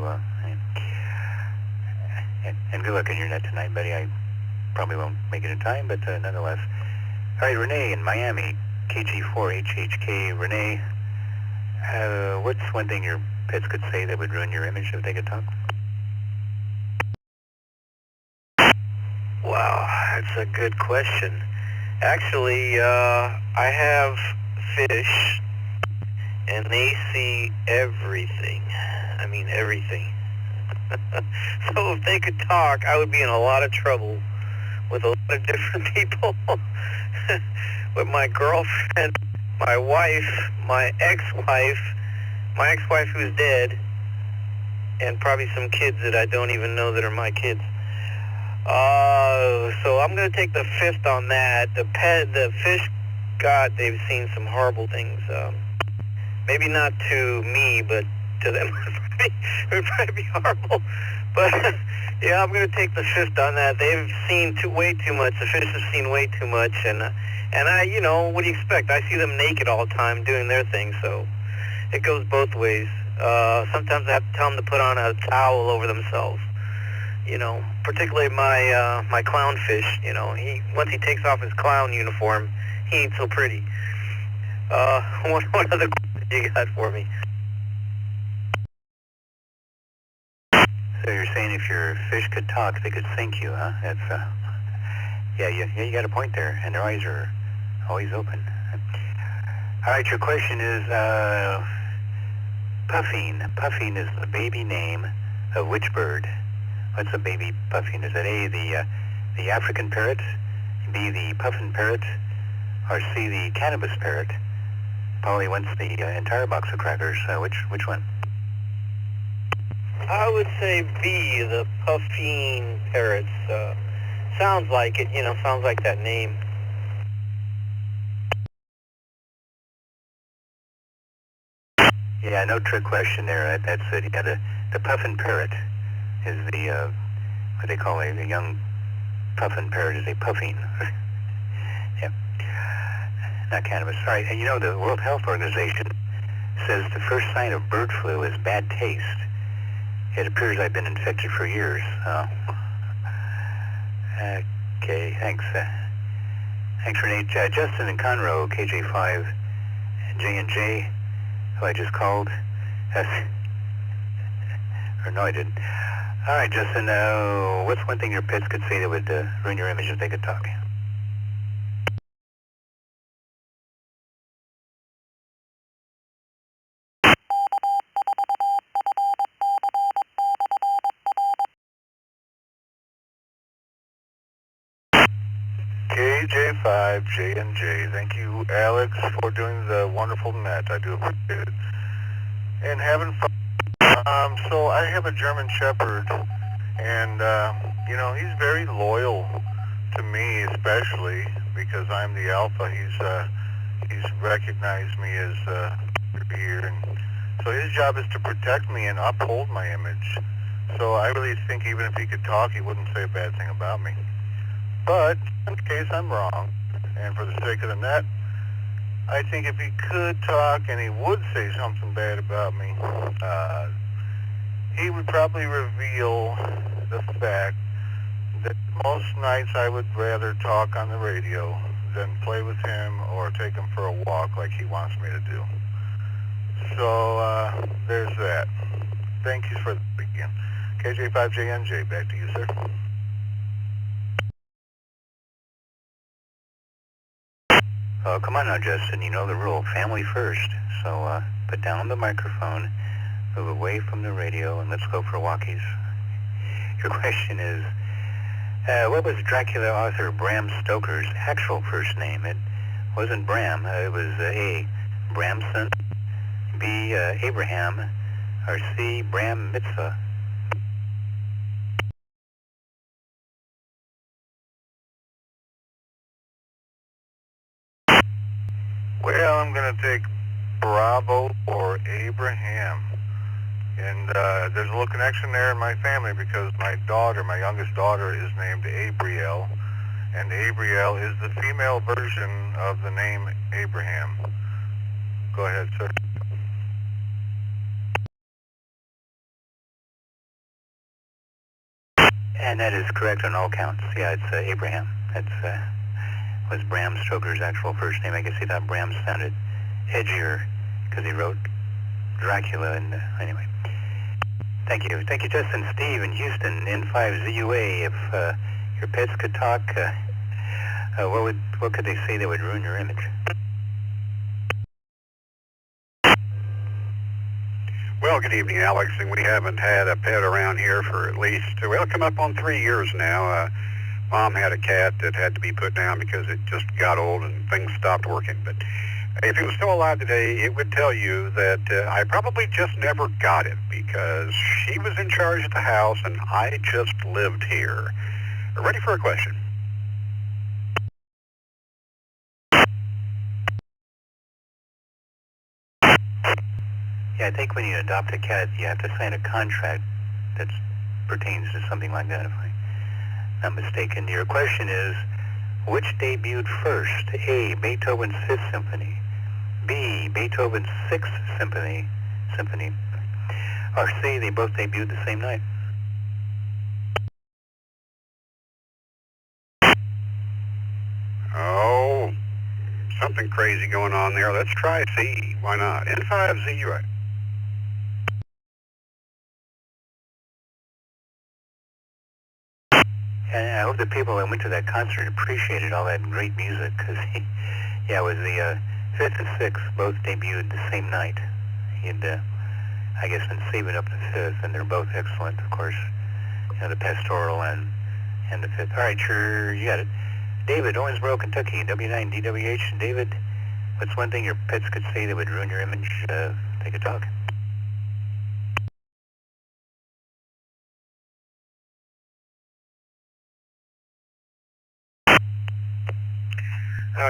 And good luck in your net tonight, buddy. I probably won't make it in time, but nonetheless. All right, Renee in Miami, KG4HHK. Renee, what's one thing your pets could say that would ruin your image if they could talk? Wow, that's a good question. Actually, I have fish, and they see everything. I mean, everything. So if they could talk, I would be in a lot of trouble with a lot of different people. With my girlfriend, my wife, my ex-wife who's dead, and probably some kids that I don't even know that are my kids. So I'm going to take the fifth on that. The fish, God, they've seen some horrible things. Maybe not to me, but to them it would probably be horrible. But yeah, I'm going to take the fifth on that. They've seen way too much. The fish have seen way too much, and I, you know, what do you expect? I see them naked all the time doing their thing, so it goes both ways. Sometimes I have to tell them to put on a towel over themselves. You know, particularly my clownfish. You know, once he takes off his clown uniform, he ain't so pretty. What other question you got for me? So you're saying if your fish could talk, they could thank you, huh? That's yeah, you got a point there, and their eyes are always open. All right, your question is puffing. Puffing is the baby name of which bird? What's a baby puffing? Is it A, the African parrot, B, the puffin parrot, or C, the cannabis parrot? Polly wants the entire box of crackers. Which one? I would say B, the puffin parrots. Sounds like it, you know, sounds like that name. Yeah, no trick question there. That's it. Yeah, the puffin parrot is the, what they call a young puffin parrot is a puffing. Yeah, not cannabis. All right, and you know the World Health Organization says the first sign of bird flu is bad taste. It appears I've been infected for years. Okay, thanks. Thanks, Renee. Justin in Conroe, KJ5, J&J, who I just called. Or no, I didn't. All right, Justin, what's one thing your pets could say that would ruin your image if they could talk? KJ5, J&J. Thank you, Alex, for doing the wonderful net. I do appreciate it. And having fun. So I have a German Shepherd, and, you know, he's very loyal to me, especially because I'm the alpha. He's recognized me as here, and so his job is to protect me and uphold my image. So I really think even if he could talk, he wouldn't say a bad thing about me. But in case I'm wrong, and for the sake of the net, I think if he could talk and he would say something bad about me, he would probably reveal the fact that most nights I would rather talk on the radio than play with him or take him for a walk like he wants me to do. So there's that. Thank you for the weekend. KJ5JNJ, back to you, sir. Oh, come on now, Justin. You know the rule. Family first. So put down the microphone, move away from the radio, and let's go for walkies. Your question is, what was Dracula author Bram Stoker's actual first name? It wasn't Bram. It was A, Bramson, B, Abraham, or C, Bram Mitzvah. Well, I'm going to take Bravo or Abraham. And there's a little connection there in my family because my daughter, my youngest daughter, is named Abrielle. And Abrielle is the female version of the name Abraham. Go ahead, sir. And that is correct on all counts. Yeah, it's Abraham. That's was Bram Stoker's actual first name. I guess he thought Bram sounded edgier because he wrote Dracula. And anyway, thank you, Justin. Steve in Houston, N5ZUA. If your pets could talk, what could they say that would ruin your image? Well, good evening, Alex. And we haven't had a pet around here for at least, well, come up on 3 years now. Mom had a cat that had to be put down because it just got old and things stopped working. But if it was still alive today, it would tell you that I probably just never got it because she was in charge of the house and I just lived here. Ready for a question? Yeah, I think when you adopt a cat, you have to sign a contract that pertains to something like that, if I'm not mistaken. Your question is, which debuted first? A, Beethoven's Fifth Symphony. B, Beethoven's Sixth Symphony. Or C, they both debuted the same night. Oh, something crazy going on there. Let's try C. Why not? N5Z, you're right. And I hope the people that went to that concert appreciated all that great music, because, yeah, it was the Fifth and Sixth both debuted the same night. He'd, I guess, been saving up the Fifth, and they're both excellent, of course. You know, the Pastoral and the Fifth. All right, sure, you got it. David, Owensboro, Kentucky, W9DWH. David, what's one thing your pets could say that would ruin your image? They could talk.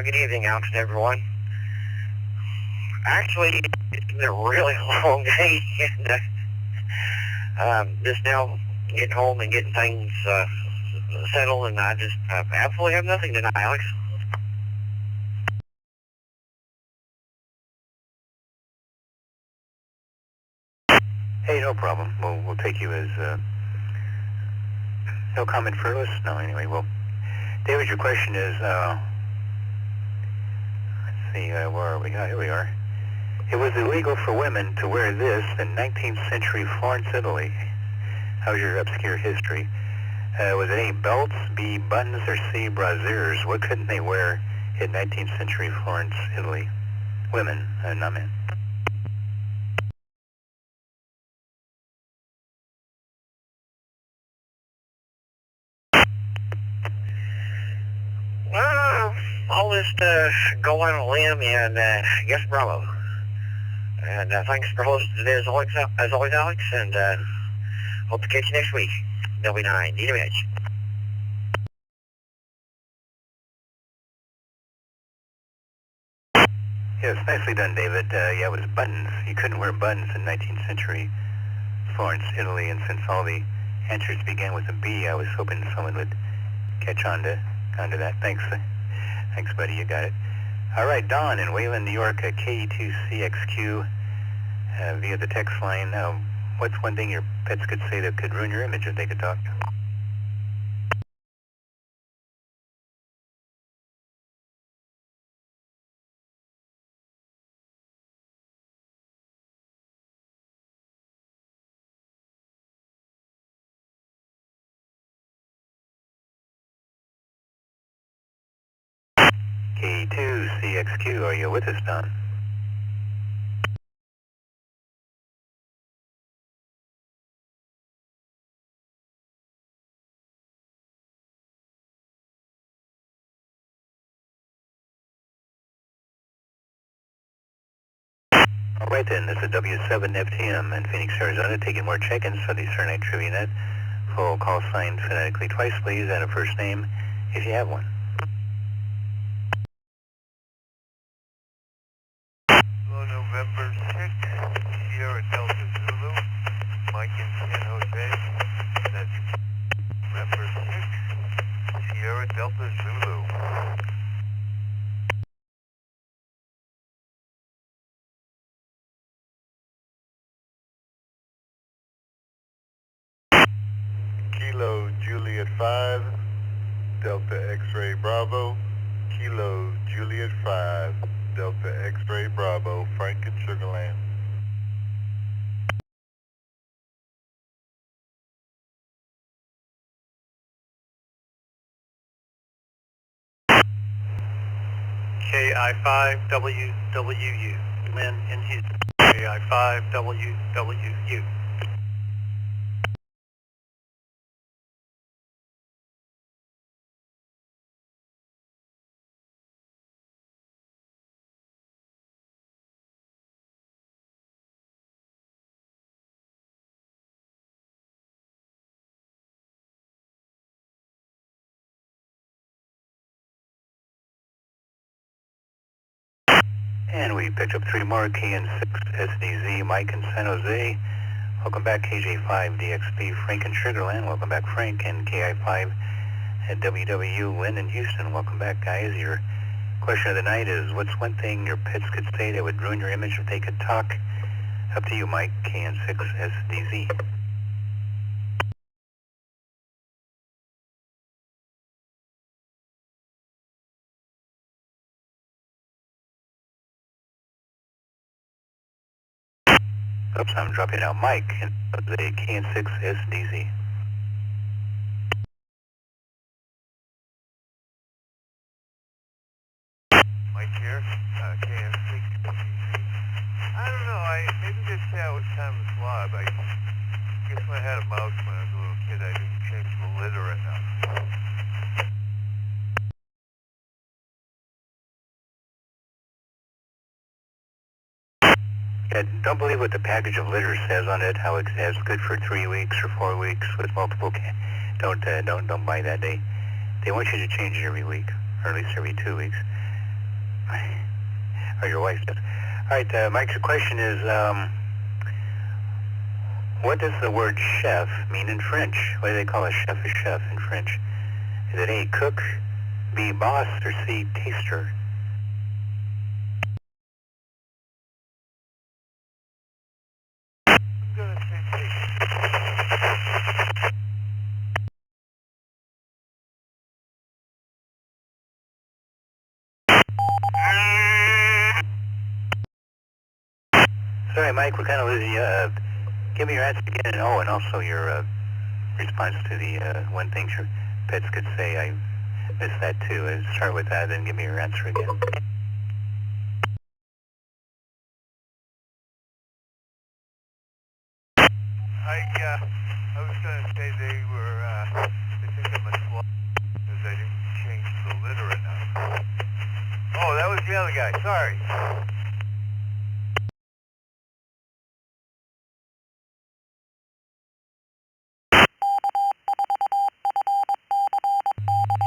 Good evening, Alex and everyone. Actually, it's been a really long day, and just now getting home and getting things settled, and I just absolutely have nothing tonight, Alex. Hey, no problem. We'll take you as no comment for us. No, anyway. Well, David, your question is. Let's see, where are we? Oh, here we are. It was illegal for women to wear this in 19th century Florence, Italy. How's your obscure history? Was it A, belts, B, buttons, or C, brassieres? What couldn't they wear in 19th century Florence, Italy? Women, not men. I'll just go on a limb and guess Bravo. And thanks for hosting today as always, Alex, and hope to catch you next week. W9, DWH. Yes, nicely done, David. Yeah, it was buttons. You couldn't wear buttons in 19th century Florence, Italy, and since all the answers began with a B, I was hoping someone would catch on to that. Thanks, buddy. You got it. All right, Don in Wayland, New York, KE2CXQ via the text line. What's one thing your pets could say that could ruin your image if they could talk? KE2CXQ, are you with us, Don? All right then, this is W7FTM in Phoenix, Arizona, taking more check-ins for the Sir Night Trivia Net. Full call sign phonetically twice, please, and a first name if you have one. Hello, November 6th, Sierra Delta Zulu, Mike in San Jose. That's November 6th, Sierra Delta Zulu. Kilo Juliet 5, Delta X-Ray Bravo, Kilo Juliet 5, Delta X-Ray Bravo, Franken Sugarland. KI5WWU, Lynn in Houston. KI5WWU. And we picked up 3 more, KN6 SDZ, Mike in San Jose. Welcome back, KJ5DXP, Frank in Sugarland. Welcome back, Frank, and KI5 at WW, Lynn in Houston. Welcome back, guys. Your question of the night is, what's one thing your pets could say that would ruin your image if they could talk? Up to you, Mike, KN6 SDZ. Oops, I'm dropping out. Mike in the KN6 SDZ. Mike here, KN6. I don't know, maybe this cat was kind of a slob. I guess when I had a mouse when I was a little kid, I didn't change the litter enough. Yeah, don't believe what the package of litter says on it, how it says good for 3 weeks or 4 weeks with multiple don't buy that. They want you to change it every week, or at least every 2 weeks. Or your wife does. Alright, Mike's question is, what does the word chef mean in French? Why do they call a chef in French? Is it A, cook, B, boss, or C, taster? I'm gonna say taster. Sorry, Mike, we're kind of losing you. Give me your answer again, and also your response to the one thing your pets could say. I missed that too. Start with that, then give me your answer again. I was gonna say they think I'm a slob because I didn't change the litter enough. Oh, that was the other guy, sorry.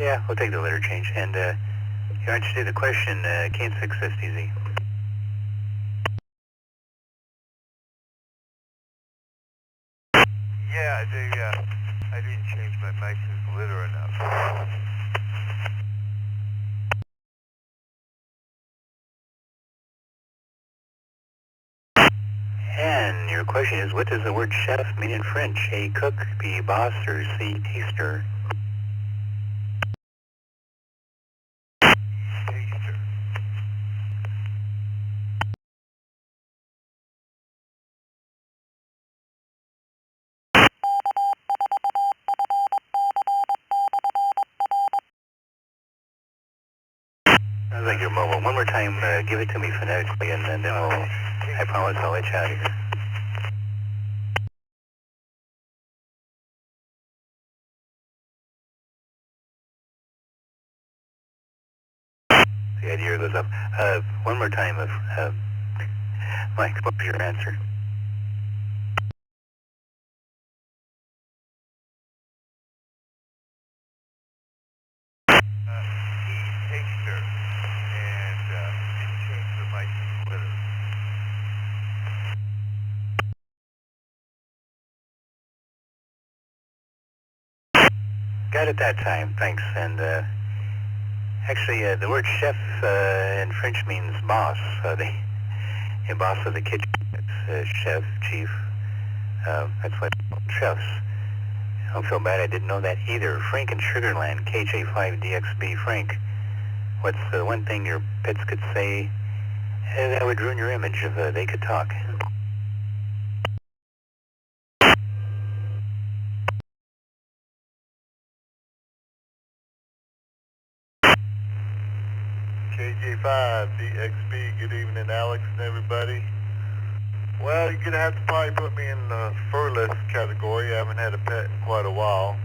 Yeah, we'll take the litter change. And you answer to the question, KN6 STZ. Yeah, I didn't change my mice's litter enough. And your question is, what does the word chef mean in French? A, cook, B, boss, or C, taster? Taster. Sounds like you're mobile. One more time, give it to me phonetically, and then I promise I'll let you out of here. The idea goes up. One more time, Mike, what was your answer? Taster. And didn't change the mice's litter. Got it that time, thanks. And actually, the word chef in French means boss. The boss of the kitchen. It's chef, chief. That's what chefs. Don't feel bad, I didn't know that either. Frank in Sugarland, KJ5DXB. Frank, what's the one thing your pets could say that would ruin your image if they could talk? KJ5DXB, good evening, Alex and everybody. Well, you're going to have to probably put me in the furless category. I haven't had a pet in quite a while.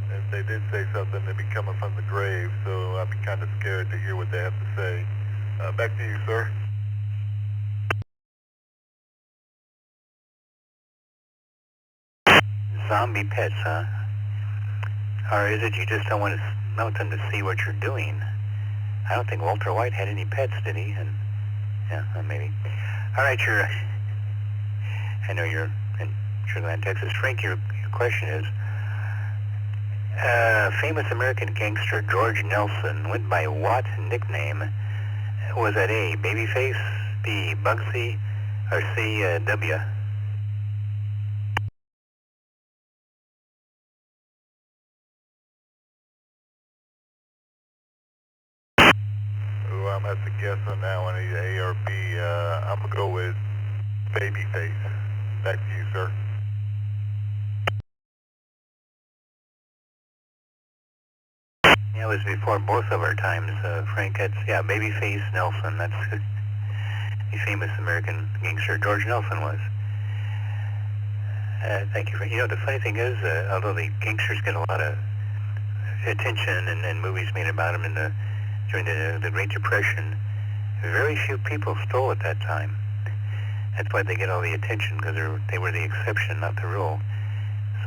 If they did say something, they'd be coming from the grave, so I'd be kind of scared to hear what they have to say. Back to you, sir. Zombie pets, huh? Or is it you just don't want them to see what you're doing? I don't think Walter White had any pets, did he? And yeah, maybe. All right, I know you're in Sugarland, Texas. Frank, your question is, famous American gangster George Nelson went by what nickname? Was that A, Babyface, B, Bugsy, or C, W? Ooh, I'm going to have to guess on that one, either A or B. I'm going to go with Babyface. Back to you, sir. Yeah, it was before both of our times, Frank. That's, yeah, Babyface Nelson. That's the famous American gangster George Nelson was. Thank you, Frank. You know, the funny thing is, although the gangsters get a lot of attention and movies made about them during the Great Depression, very few people stole at that time. That's why they get all the attention, because they were the exception, not the rule.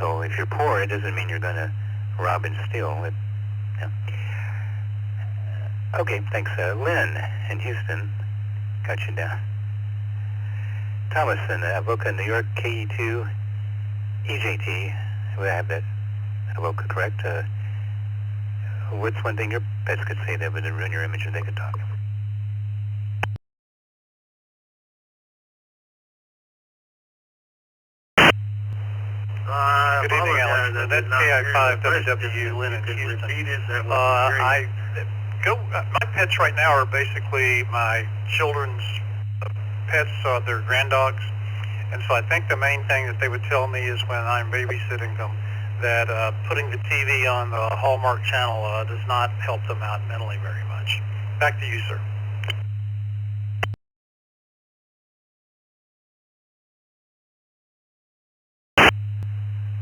So if you're poor, it doesn't mean you're going to rob and steal. Yeah. Okay, thanks. Lynn in Houston, got you down. Thomas in Avoca, New York, KE2, EJT. We have that Avoca correct. What's one thing your pets could say that would ruin your image if they could talk? Good evening, Alex. That's KI5WW, Lynn in Houston. My pets right now are basically my children's pets, they're granddogs. And so I think the main thing that they would tell me is when I'm babysitting them, that putting the TV on the Hallmark channel does not help them out mentally very much. Back to you, sir.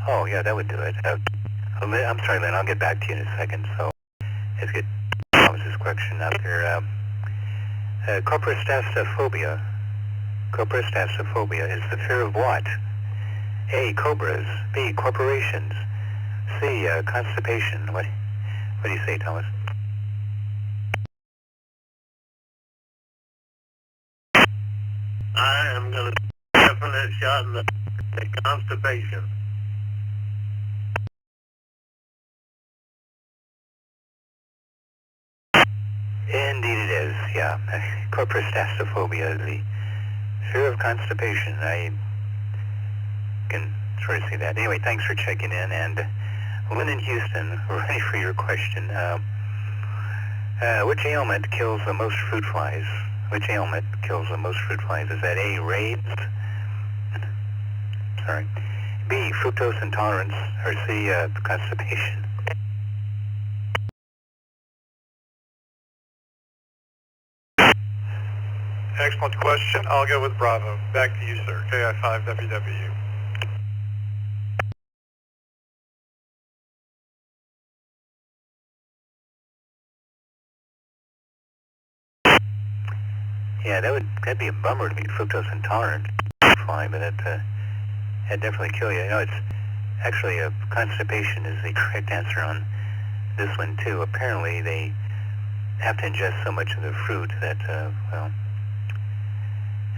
Oh, yeah, that would do it. I'm sorry, Lynn, I'll get back to you in a second. So let's get Thomas's question out there. Coprastastophobia. Coprastastophobia is the fear of what? A, cobras. B, corporations. C, constipation. What do you say, Thomas? I am going to definite shot in the constipation. Indeed it is, yeah. Coprastastophobia is the fear of constipation. I can sort of see that. Anyway, thanks for checking in. And Lynn in Houston, ready for your question. Which ailment kills the most fruit flies? Which ailment kills the most fruit flies? Is that A, raids? Sorry. B, fructose intolerance? Or C, constipation? Excellent question. I'll go with Bravo. Back to you, sir. KI5WW. Yeah, that'd be a bummer to be fructose intolerant fly, but that'd definitely kill you. You know, it's actually constipation is the correct answer on this one too. Apparently, they have to ingest so much of the fruit that well,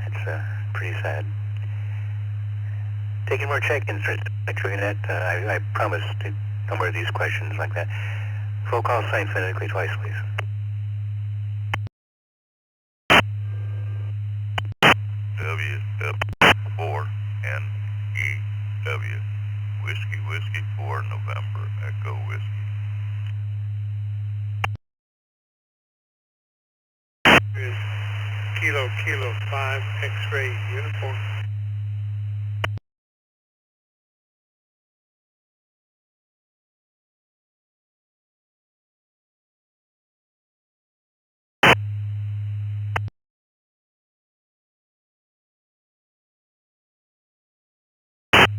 it's pretty sad. Taking more check-ins for that. I promise to number these questions like that. Full call sign phonetically twice, please. W4NEW. Whiskey 4 Kilo Kilo 5 X-ray uniform.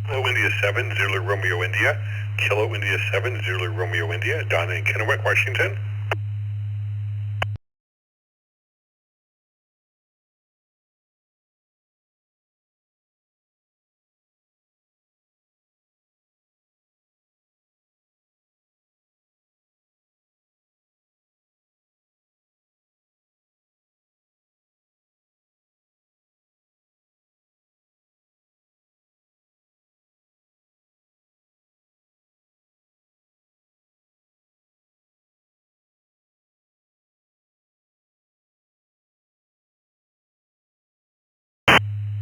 Kilo India 7, Zulu Romeo India. Kilo India 7, Zulu Romeo India. Donna in Kennewick, Washington.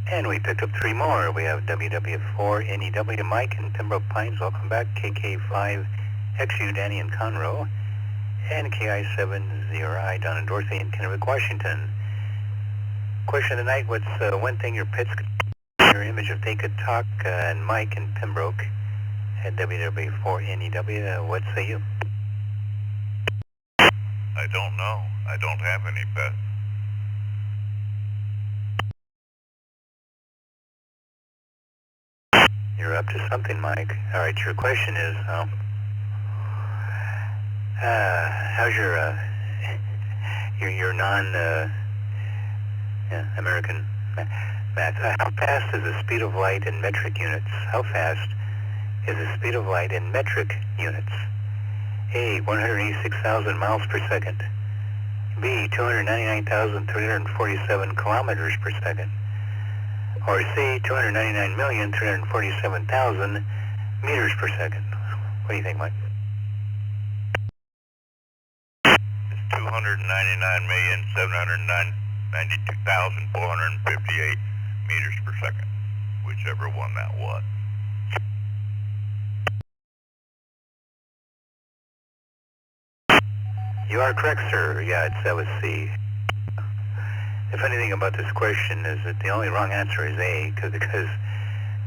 And we picked up 3 more. We have WW4NEW, Mike in Pembroke Pines, welcome back. KK5XU, Danny in Conroe. And KI7ZRI, Don and Dorothy in Kennewick, Washington. Question of the night, what's one thing your pets could do your image if they could talk? And Mike in Pembroke at WW4NEW, what say you? I don't know. I don't have any pets. You're up to something, Mike. All right, your question is, how's your non-American math? How fast is the speed of light in metric units? How fast is the speed of light in metric units? A, 186,000 miles per second. B, 299,347 kilometers per second. Or C, 299,347,000 meters per second. What do you think, Mike? It's 299,792,458 meters per second, whichever one that was. You are correct, sir. Yeah, that was C. The funny thing about this question is that the only wrong answer is A, because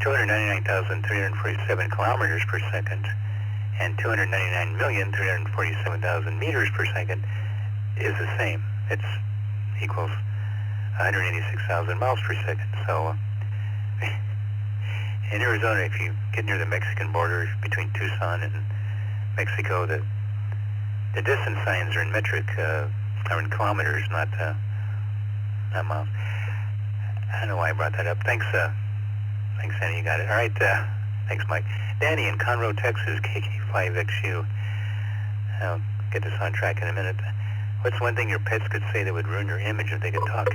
299,347 kilometers per second and 299,347,000 meters per second is the same. It's equals 186,000 miles per second. So in Arizona, if you get near the Mexican border between Tucson and Mexico, the distance signs are in metric, are in kilometers, not miles. I don't know why I brought that up. Thanks, Danny, you got it. All right, thanks, Mike. Danny in Conroe, Texas, KK5XU. I'll get this on track in a minute. What's one thing your pets could say that would ruin your image if they could talk?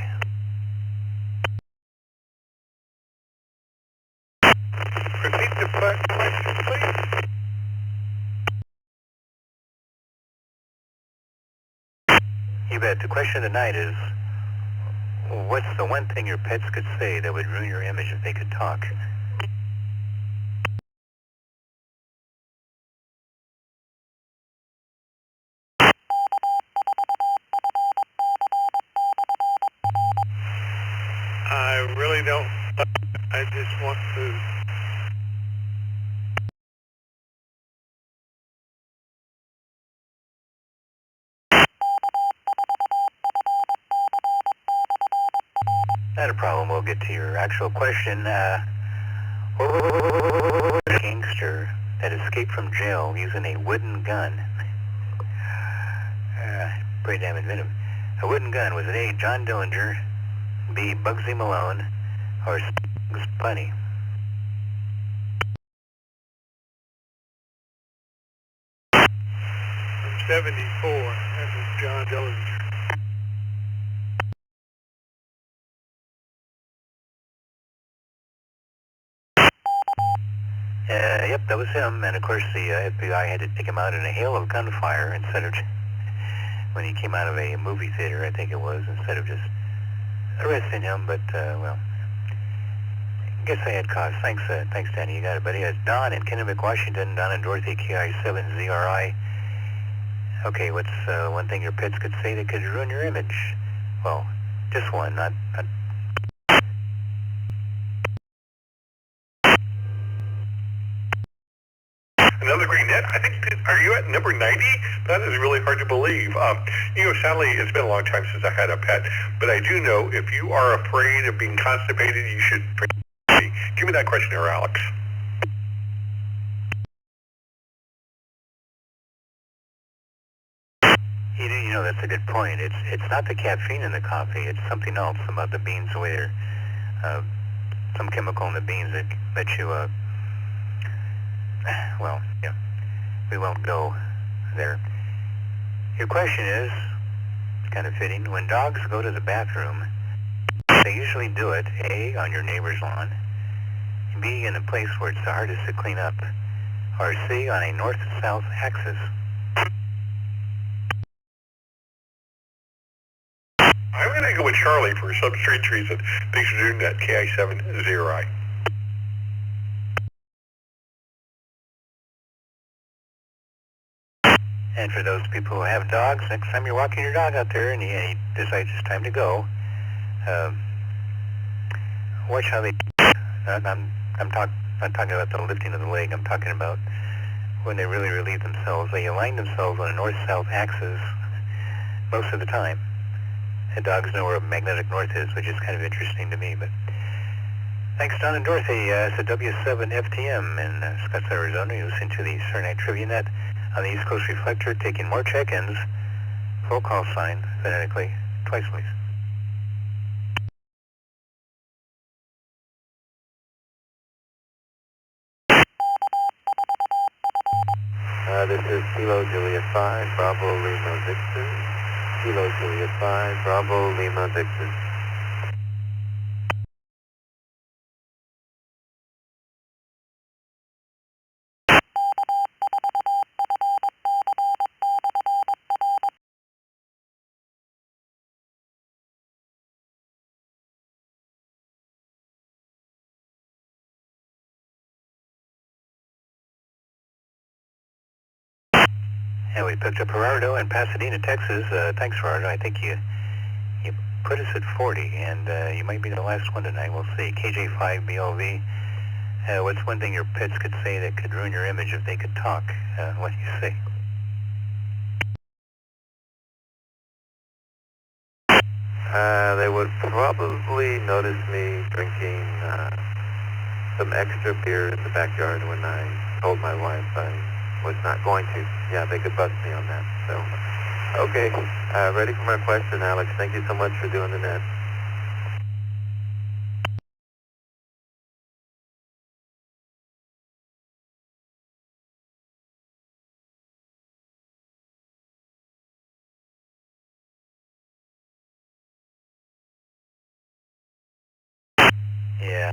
Repeat the question, please. You bet. The question of the night is, what's the one thing your pets could say that would ruin your image if they could talk? I really don't. I just want food. Not a problem. We'll get to your actual question. What was a gangster that escaped from jail using a wooden gun? Pretty damn inventive. A wooden gun. Was it A, John Dillinger, B, Bugsy Malone, or C, Bugs Bunny? From 74, that was John Dillinger. Yep, that was him. And of course, the FBI had to take him out in a hail of gunfire instead of when he came out of a movie theater, I think it was, instead of just arresting him. But well, I guess I had cause. Thanks, Danny. You got it, buddy. It's Don in Kennewick, Washington. Don and Dorothy, KI7ZRI. Okay, what's one thing your pets could say that could ruin your image? Well, Just one, not Another great net. I think, are you at number 90? That is really hard to believe. Sadly, it's been a long time since I had a pet, but I do know if you are afraid of being constipated, you should give me that questionnaire, Alex. You know, that's a good point. It's not the caffeine in the coffee. It's something else about the beans, the way they're, some chemical in the beans that you, well, yeah, we won't go there. Your question is kind of fitting. When dogs go to the bathroom, they usually do it, A, on your neighbor's lawn, B, in a place where it's the hardest to clean up, or C, on a north-south axis. I'm going to go with Charlie for some strange reason. Thanks for doing that, KI70I. And for those people who have dogs, next time you're walking your dog out there and he decides it's time to go, watch how they... I'm not talking about the lifting of the leg. I'm talking about when they really relieve themselves. They align themselves on a north-south axis most of the time. And dogs know where magnetic north is, which is kind of interesting to me. But thanks, Don and Dorothy. It's a W7FTM in Scottsdale, Arizona. You listen to the Saturday Night Trivia Net on the East Coast Reflector, taking more check-ins. Full call sign, phonetically, twice, please. This is Kilo Juliet 5, Bravo Lima Dixon. Kilo Juliet 5, Bravo Lima Dixon. And we picked up Gerardo in Pasadena, Texas. Thanks, Gerardo. I think you put us at 40, and you might be the last one tonight. We'll see. KJ5BLV. What's one thing your pets could say that could ruin your image if they could talk? What do you say? They would probably notice me drinking some extra beer in the backyard when I told my wife I was not going to. Yeah, they could bust me on that. So, okay, ready for my question, Alex. Thank you so much for doing the net. Yeah.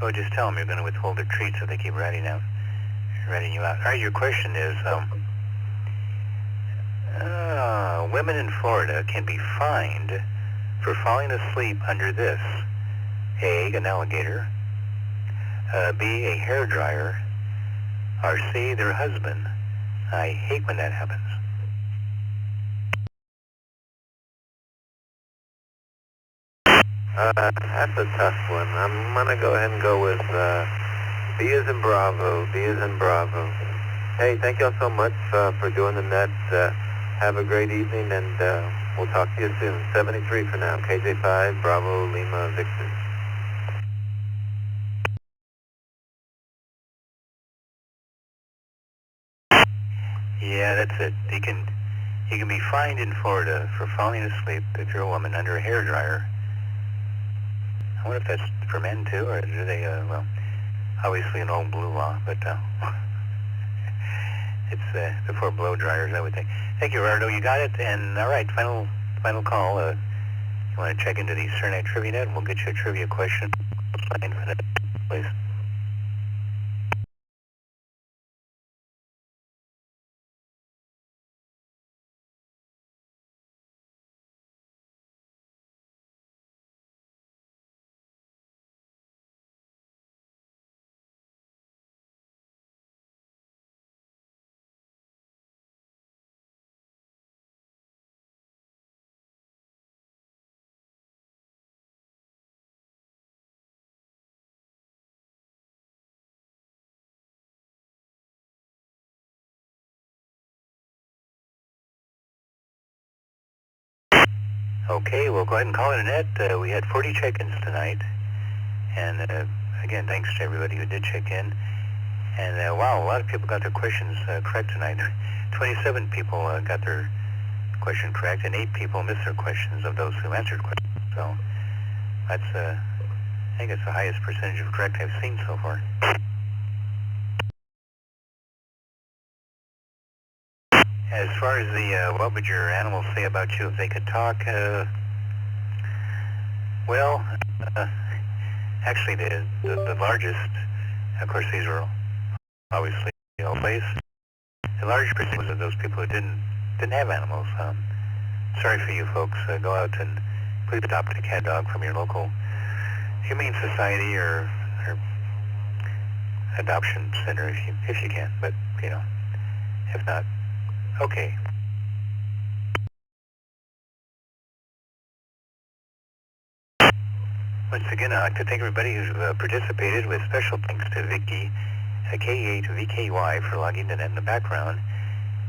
Oh, just tell them you're going to withhold their treats if they keep ratting you out. All right, your question is, women in Florida can be fined for falling asleep under this. A, an alligator. B, a hairdryer. Or C, their husband. I hate when that happens. That's a tough one. I'm going to go ahead and go with B as in Bravo. B as in Bravo. Hey, thank y'all so much for doing the net. Have a great evening, and we'll talk to you soon. 73 for now. KJ5, Bravo, Lima, Victor. Yeah, that's it. You can be fined in Florida for falling asleep if you're a woman under a hairdryer. I wonder if that's for men too, or do they, well, obviously an old blue law, but it's before blow dryers, I would think. Thank you, Gerardo. You got it. And all right, final call. You want to check into the Saturday Night Trivia Net? We'll get you a trivia question. Please. Okay, we'll go ahead and call it a net. We had 40 check-ins tonight. And again, thanks to everybody who did check in. And wow, a lot of people got their questions correct tonight. 27 people got their question correct, and 8 people missed their questions of those who answered questions. So that's, I think it's the highest percentage of correct I've seen so far. As far as the, what would your animals say about you if they could talk? Well, actually the largest, of course these were obviously always, the large percentage of those people who didn't have animals. Sorry for you folks. Go out and please adopt a cat dog from your local humane society or adoption center if you can. But you know, if not, okay. Once again, I'd like to thank everybody who's participated, with special thanks to Vicky, K8VKY, for logging the net in the background,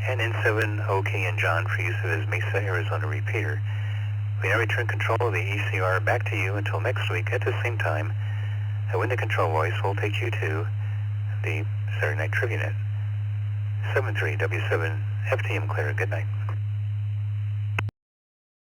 and N7OK and John for use of his Mesa, Arizona repeater. We now return control of the ECR back to you until next week at the same time, when the control voice will take you to the Saturday Night Trivia Net. 73W7 FTM clear. Good night.